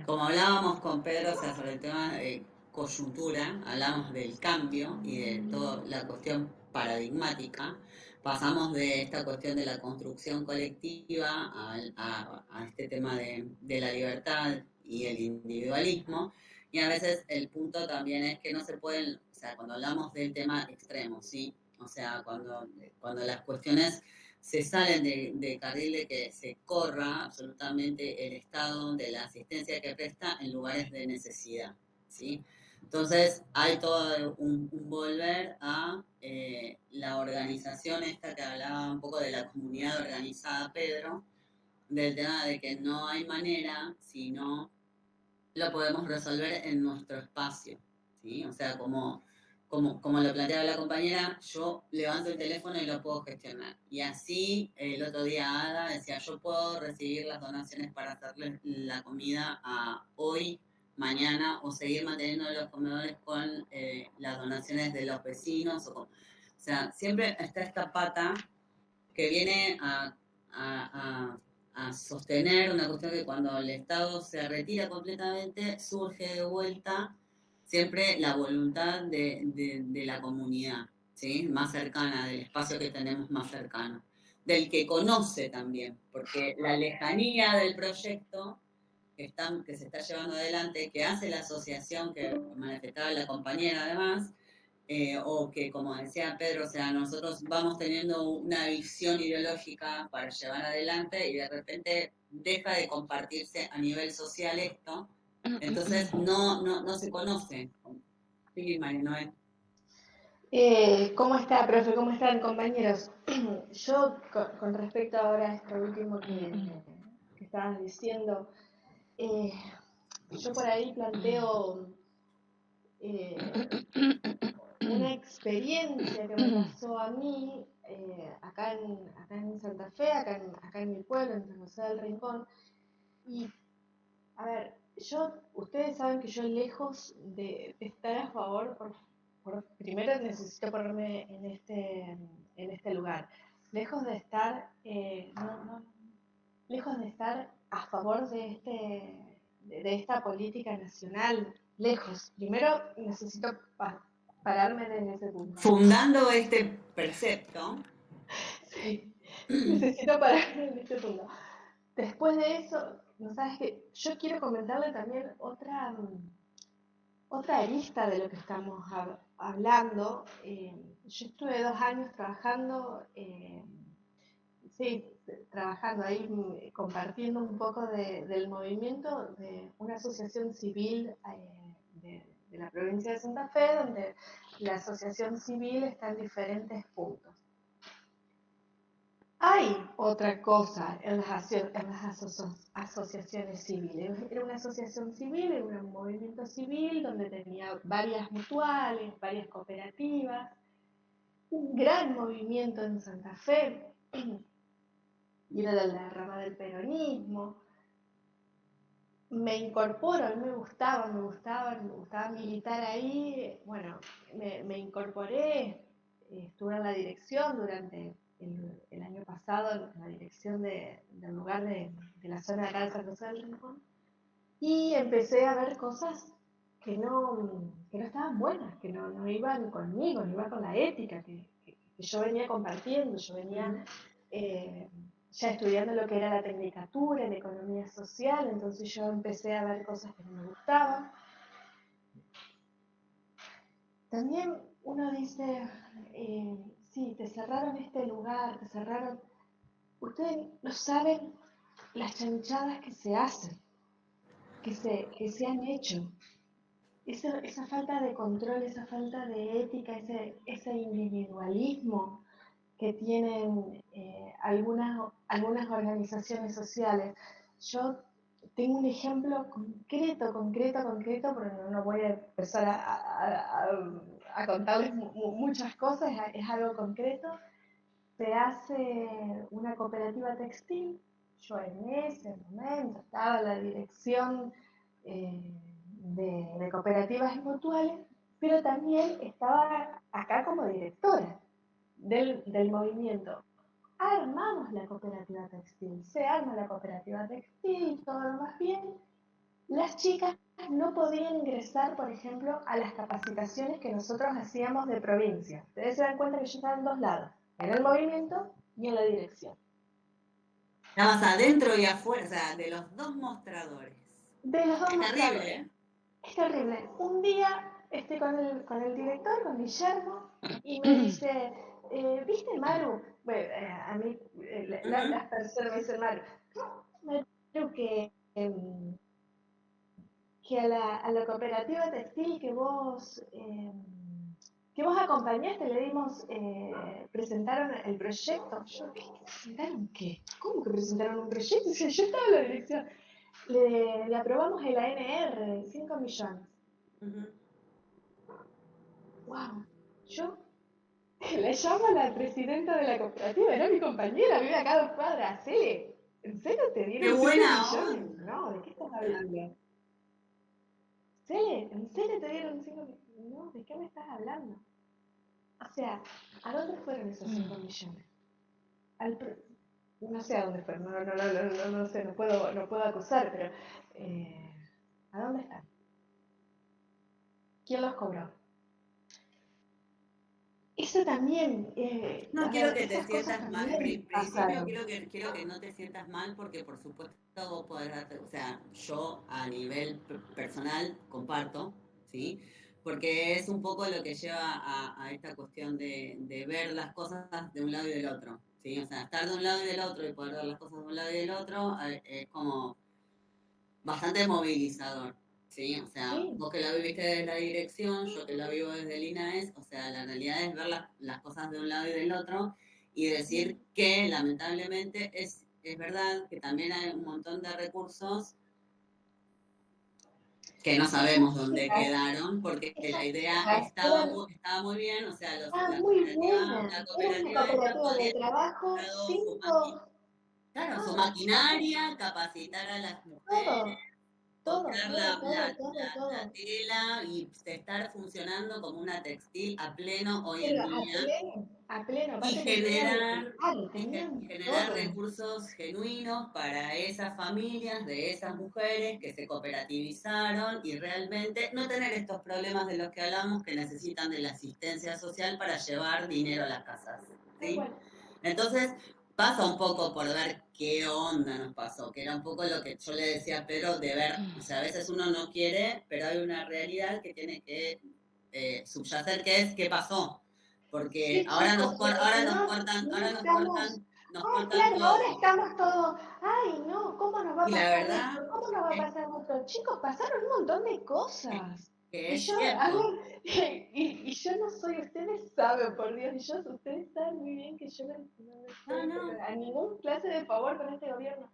Como hablábamos con Pedro, o sea, sobre el tema de coyuntura, hablamos del cambio y de toda la cuestión paradigmática. Pasamos de esta cuestión de la construcción colectiva a este tema de la libertad y el individualismo. Y a veces el punto también es que no se pueden, o sea, cuando hablamos del tema extremo, ¿sí? O sea, cuando las cuestiones se salen de carril de que se corra absolutamente el Estado de la asistencia que presta en lugares de necesidad, ¿sí? Entonces hay todo un volver a la organización esta que hablaba un poco de la comunidad organizada, Pedro, del tema de que no hay manera si no lo podemos resolver en nuestro espacio, ¿sí? O sea, como lo planteaba la compañera, yo levanto el teléfono y lo puedo gestionar. Y así, el otro día Ada decía, yo puedo recibir las donaciones para hacerle la comida a hoy, mañana, o seguir manteniendo los comedores con las donaciones de los vecinos. O sea, siempre está esta pata que viene a sostener una cuestión que cuando el Estado se retira completamente, surge de vuelta siempre la voluntad de la comunidad, ¿sí? Más cercana, del espacio que tenemos más cercano, del que conoce también, porque la lejanía del proyecto que se está llevando adelante, que hace la asociación que manifestaba la compañera además, o que, como decía Pedro, o sea, nosotros vamos teniendo una visión ideológica para llevar adelante y de repente deja de compartirse a nivel social esto, entonces no se conoce. Sí, Marinoel. ¿Cómo está, profe? ¿Cómo están, compañeros? Yo, con respecto ahora a esto último que estabas diciendo, eh, yo por ahí planteo una experiencia que me pasó a mí acá en Santa Fe, acá en mi pueblo, en San José del Rincón. Y, a ver, ustedes saben que yo lejos de estar a favor, primero necesito ponerme en este lugar. Lejos de estar, lejos de estar a favor de esta política nacional, lejos. Primero necesito pararme desde ese punto. Fundando este precepto. Sí, necesito pararme en este punto. Después de eso, ¿no sabes qué? Yo quiero comentarle también otra arista de lo que estamos hablando. Yo estuve 2 años trabajando, sí, trabajando ahí, compartiendo un poco del movimiento de una asociación civil de la provincia de Santa Fe, donde la asociación civil está en diferentes puntos. Hay otra cosa en las asociaciones civiles. Era una asociación civil, era un movimiento civil donde tenía varias mutuales, varias cooperativas, un gran movimiento en Santa Fe, y era de la rama del peronismo. Me incorporo, a mí me gustaba militar ahí. Bueno, me incorporé, estuve en la dirección durante el año pasado, en la dirección del lugar de la zona de acá de San José del Rincón, y empecé a ver cosas que no estaban buenas, que no iban conmigo, no iban con la ética que yo venía compartiendo. Yo venía ya estudiando lo que era la tecnicatura en economía social, entonces yo empecé a ver cosas que no me gustaban. también uno dice, sí, te cerraron este lugar, te cerraron. Ustedes no saben las chanchadas que se hacen, que se han hecho. Esa falta de control, esa falta de ética, ese individualismo que tienen algunas organizaciones sociales. Yo tengo un ejemplo concreto, porque no voy a empezar a contarles muchas cosas, es algo concreto. Se hace una cooperativa textil, yo en ese momento estaba en la dirección de cooperativas y mutuales, pero también estaba acá como directora del movimiento. Armamos la cooperativa textil, se arma la cooperativa textil, todo lo más bien. Las chicas no podían ingresar, por ejemplo, a las capacitaciones que nosotros hacíamos de provincia. Ustedes se dan cuenta que yo estaba en dos lados, en el movimiento y en la dirección. Estabas adentro y afuera, o sea, de los dos mostradores. De los dos Es mostradores. terrible, ¿eh? Es terrible. Un día estoy con el director, con Guillermo, y me dice, ¿viste Maru? Bueno, a mí las personas me dicen Maru. Maru, que a la cooperativa textil que vos acompañaste, le dimos, presentaron el proyecto. Yo, ¿qué? ¿Presentaron qué? ¿Cómo que presentaron un proyecto? O sea, yo estaba en la dirección. Le aprobamos el ANR, 5 millones. Wow, yo le llamo a la presidenta de la cooperativa, era mi compañera, vive acá a 2 cuadras. Sí, ¿en serio te ¡Qué dieron 5 buena millones? onda! No, ¿de qué estás hablando? ¿Sí? ¿En serio te dieron 5 millones? No, ¿de qué me estás hablando? O sea, ¿a dónde fueron esos 5 millones? No sé a dónde fueron, no sé, no puedo acusar, pero ¿a dónde están? ¿Quién los cobró? Eso también, No a quiero ver, que te esas cosas sientas mal. En también principio pasaron. quiero que no te sientas mal porque por supuesto vos podés darte, o sea, yo a nivel personal comparto, ¿sí? Porque es un poco lo que lleva a esta cuestión de ver las cosas de un lado y del otro, ¿sí? O sea, estar de un lado y del otro y poder ver las cosas de un lado y del otro es como bastante movilizador, ¿sí? O sea, Sí, vos que la viviste desde la dirección, yo que la vivo desde el INAES, o sea, la realidad es ver las cosas de un lado y del otro y decir que lamentablemente es verdad que también hay un montón de recursos que no esas sabemos dónde chicas, quedaron, porque la esas idea chicas eran estaba muy bien, o sea, muy la buenas. Era una cooperativa esta cooperativa de podía trabajo, haber dado cinco, claro, su todo, maquinaria, capacitar a las mujeres, todo, todo, cortar todo, todo, todo, la todo. tela y estar funcionando como una textil a pleno hoy en Pero día a pleno, y aparte que tenían generar todo. recursos genuinos para esas familias de esas mujeres que se cooperativizaron y realmente no tener estos problemas de los que hablamos que necesitan de la asistencia social para llevar dinero a las casas, Tal ¿sí? cual. Entonces pasa un poco por ver qué onda nos pasó, que era un poco lo que yo le decía a Pedro de ver, o sea, a veces uno no quiere, pero hay una realidad que tiene que subyacer que es qué pasó, porque Sí, chicos, porque no estamos. nos Ah, cortan claro, ahora todo. estamos todos. Ay, no, ¿cómo nos va a Y la pasar esto? verdad ¿Cómo nos va a es pasar esto? Chicos, pasaron un montón de cosas. que Y es yo, a cierto. ver, y yo no soy, ustedes saben, por Dios, ustedes saben muy bien que yo no No, estoy no, a ningún clase de favor con este gobierno.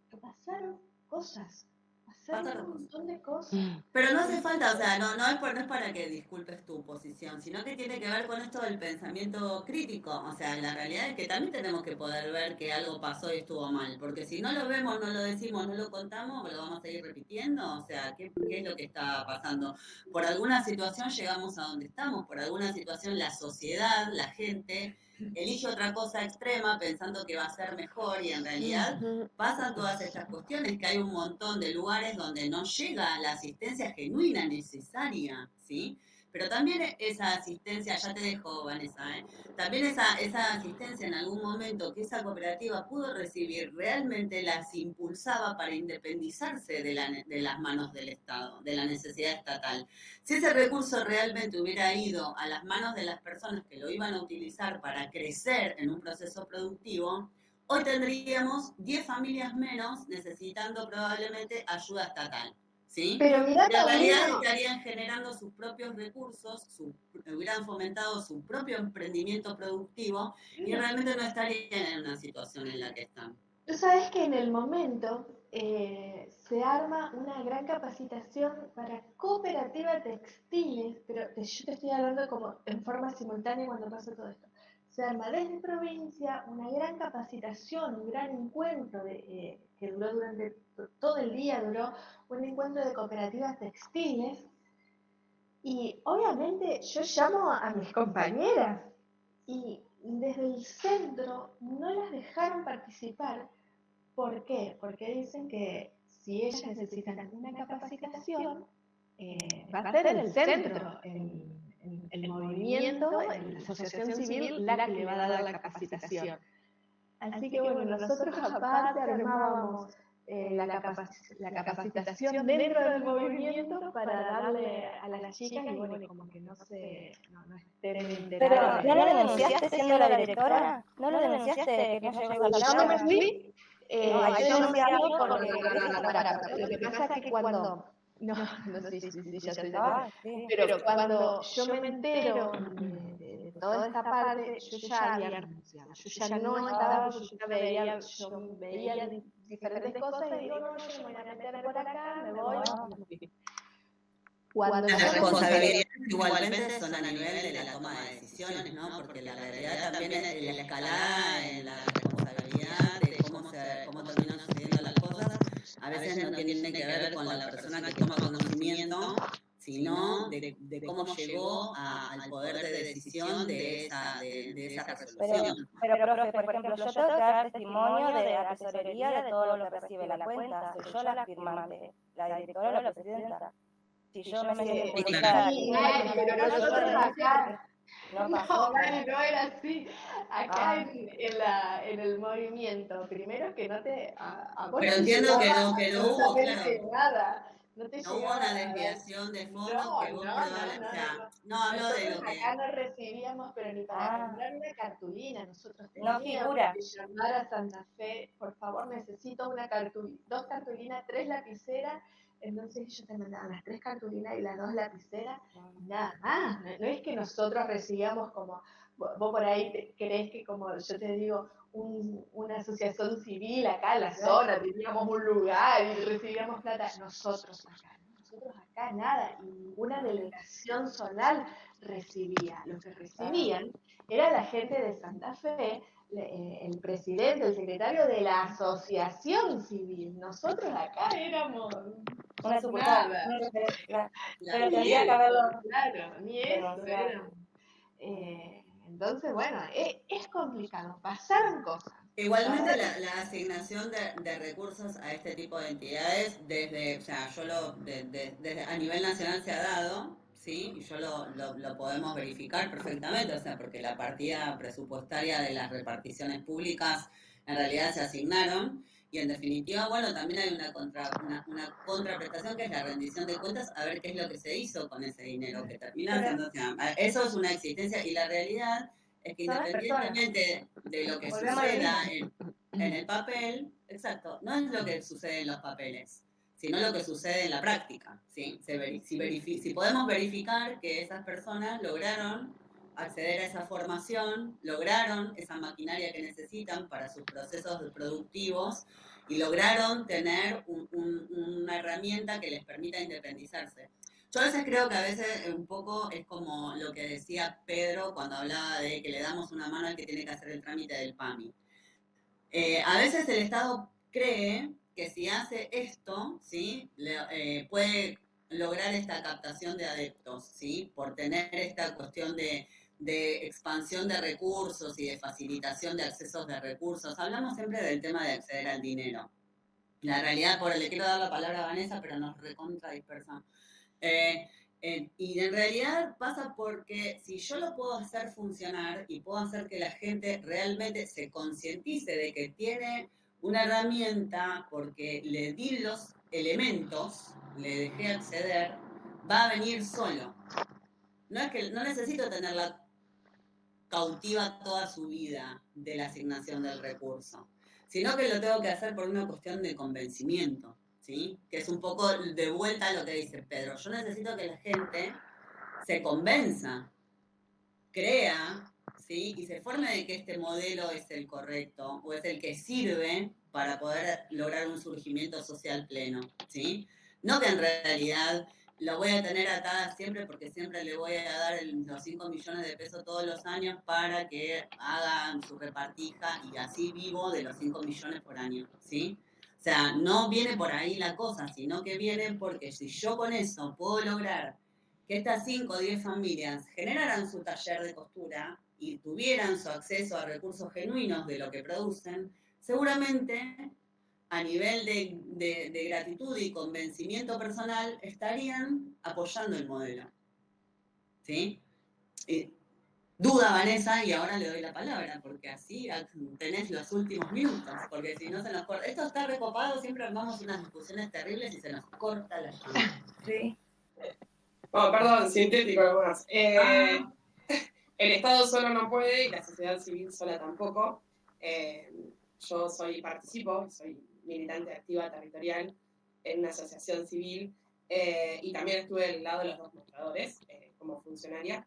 Pero pasaron cosas, pasa pasaron otra un cosa. montón de cosas. Pero no hace falta, o sea, no es para que disculpes tu posición, sino que tiene que ver con esto del pensamiento crítico. O sea, la realidad es que también tenemos que poder ver que algo pasó y estuvo mal, porque si no lo vemos, no lo decimos, no lo contamos, lo vamos a seguir repitiendo. O sea, qué es lo que está pasando? Por alguna situación llegamos a donde estamos, por alguna situación la sociedad, la gente, elige otra cosa extrema pensando que va a ser mejor y en realidad pasan todas estas cuestiones, que hay un montón de lugares donde no llega la asistencia genuina necesaria, ¿sí? pero también esa asistencia, ya te dejo, Vanessa, también esa asistencia en algún momento que esa cooperativa pudo recibir, realmente las impulsaba para independizarse de las manos del Estado, de la necesidad estatal. Si ese recurso realmente hubiera ido a las manos de las personas que lo iban a utilizar para crecer en un proceso productivo, hoy tendríamos 10 familias menos necesitando probablemente ayuda estatal, ¿sí? Pero mirá, Porque en realidad Paulino, estarían generando sus propios recursos, hubieran fomentado su propio emprendimiento productivo y realmente no estarían en una situación en la que están. tú sabes que en el momento se arma una gran capacitación para cooperativa textiles, pero yo te estoy hablando como en forma simultánea cuando pasa todo esto. Se arma desde provincia una gran capacitación, un gran encuentro que duró durante todo el día, duró un encuentro de cooperativas textiles. Y obviamente yo llamo a mis compañeras y desde el centro no las dejaron participar. ¿Por qué? Porque dicen que si ellas necesitan alguna capacitación, va a ser el centro, el movimiento, la asociación civil, la que le va a dar la capacitación. Así que bueno, nosotros aparte armábamos la capacitación dentro del movimiento para darle a las chicas y bueno, como que no estén Pero, enteradas. ¿no lo denunciaste siendo la directora? ¿No lo denunciaste que no llegó esa Yo me palabra? fui, No, hay que denunciarlo porque... Lo que pasa es que cuando, no sé si ya estoy Ah, sí. pero cuando yo me entero de toda esta parte, yo ya había renunciado, yo ya no estaba, yo veía diferentes cosas y digo, no, yo no me voy a meter por acá, me voy. Cuando Las yo responsabilidades igualmente son a nivel de la toma de decisiones, ¿no? Porque la realidad también es la escalada en la responsabilidad de cómo terminan sucediendo las cosas, a veces no tiene que ver con la persona que toma conocimiento, sino de cómo llegó al poder de decisión de esa resolución. Pero, profe, por ejemplo, yo tengo que dar testimonio de la tesorería de todo lo que recibe la cuenta. Soy yo la firmante, la directora o la presidenta. Si yo me siento involucrada... Sí, Mari, pero nosotros acá, No no, pasó. Mari, no era así. Acá en el movimiento, primero que no te... a vos Pero no te entiendo llegaba que no hubo, absolutamente claro. nada. No te No hubo llegaba una nada. desviación de fondos No, que vos probablemente, o sea, no hablo de Nosotros lo que... acá no recibíamos, pero ni para Ah. comprar una cartulina. Nosotros No teníamos figura. que llamar a Santa Fe, por favor, necesito una cartulina, 2 cartulinas, 3 lapiceras. Entonces ellos te mandaban las 3 cartulinas y las 2 lapiceras, y nada más. No es que nosotros recibíamos como, vos por ahí creés que como yo te digo, una asociación civil acá en la zona, teníamos un lugar y recibíamos plata. Nosotros acá nada, y ninguna delegación zonal recibía. Lo que recibían era la gente de Santa Fe, el presidente, el secretario de la asociación civil. Nosotros acá éramos Una sucursal. nada. Pero tendría que haberlo Claro, ni eso denunciado. éramos. Entonces, bueno, es complicado, pasaron cosas. Igualmente la asignación de recursos a este tipo de entidades, desde, o sea, desde a nivel nacional se ha dado, ¿sí? Y yo lo podemos verificar perfectamente, o sea, porque la partida presupuestaria de las reparticiones públicas en realidad se asignaron, y en definitiva, bueno, también hay una contraprestación que es la rendición de cuentas, a ver qué es lo que se hizo con ese dinero que termina haciendo, o sea, eso es una existencia, y la realidad es que Son las independientemente de lo que Volvemos a lo suceda en el papel, exacto, no es lo que sucede en los papeles, sino lo que sucede en la práctica, ¿sí? Si podemos verificar que esas personas lograron acceder a esa formación, lograron esa maquinaria que necesitan para sus procesos productivos y lograron tener una herramienta que les permita independizarse. Yo a veces creo que a veces un poco es como lo que decía Pedro cuando hablaba de que le damos una mano al que tiene que hacer el trámite del PAMI. A veces el Estado cree que si hace esto, ¿sí? Puede lograr esta captación de adeptos, ¿sí? Por tener esta cuestión de expansión de recursos y de facilitación de accesos de recursos. Hablamos siempre del tema de acceder al dinero. La realidad, le quiero dar la palabra a Vanessa, pero nos recontra dispersa. Y en realidad pasa porque si yo lo puedo hacer funcionar y puedo hacer que la gente realmente se concientice de que tiene una herramienta porque le di los elementos, le dejé acceder, va a venir solo. No es que no necesito tenerla cautiva toda su vida de la asignación del recurso, sino que lo tengo que hacer por una cuestión de convencimiento, ¿sí? Que es un poco de vuelta a lo que dice Pedro. Yo necesito que la gente se convenza, crea, ¿sí? Y se forme de que este modelo es el correcto o es el que sirve para poder lograr un surgimiento social pleno, ¿sí? No que en realidad lo voy a tener atada siempre porque siempre le voy a dar los 5 millones de pesos todos los años para que hagan su repartija y así vivo de los 5 millones por año, ¿sí? O sea, no viene por ahí la cosa, sino que viene porque si yo con eso puedo lograr que estas 5 o 10 familias generaran su taller de costura y tuvieran su acceso a recursos genuinos de lo que producen, seguramente a nivel de gratitud y convencimiento personal estarían apoyando el modelo. ¿Sí? Duda, Vanessa, y ahora le doy la palabra, porque así tenés los últimos minutos, porque si no se nos corta. Esto está recopado, siempre armamos unas discusiones terribles y se nos corta la llama. Sí. Oh, perdón, sintético además. El Estado solo no puede y la sociedad civil sola tampoco. Yo participo, soy militante activa territorial en una asociación civil y también estuve al lado de los dos mostradores como funcionaria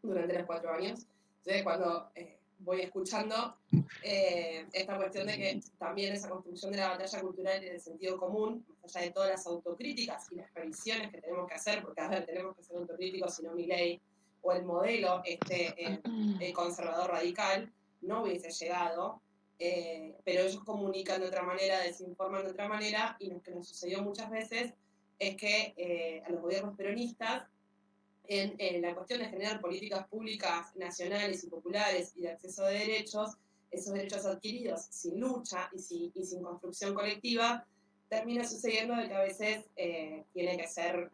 durante los 4 años. Entonces, cuando voy escuchando esta cuestión de que también esa construcción de la batalla cultural y del sentido común, más allá de todas las autocríticas y las revisiones que tenemos que hacer, porque a ver, tenemos que ser autocríticos, si no Milei o el modelo conservador radical no hubiese llegado, pero ellos comunican de otra manera, desinforman de otra manera, y lo que nos sucedió muchas veces es que a los gobiernos peronistas, en la cuestión de generar políticas públicas nacionales y populares y de acceso de derechos, esos derechos adquiridos sin lucha y sin construcción colectiva, termina sucediendo de que a veces tiene que ser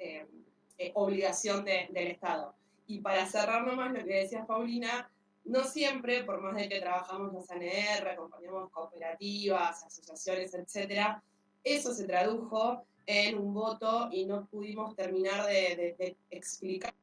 obligación del Estado. Y para cerrar nomás lo que decía Paulina, no siempre, por más de que trabajamos los ANR, acompañamos cooperativas, asociaciones, etcétera, eso se tradujo en un voto y no pudimos terminar de explicar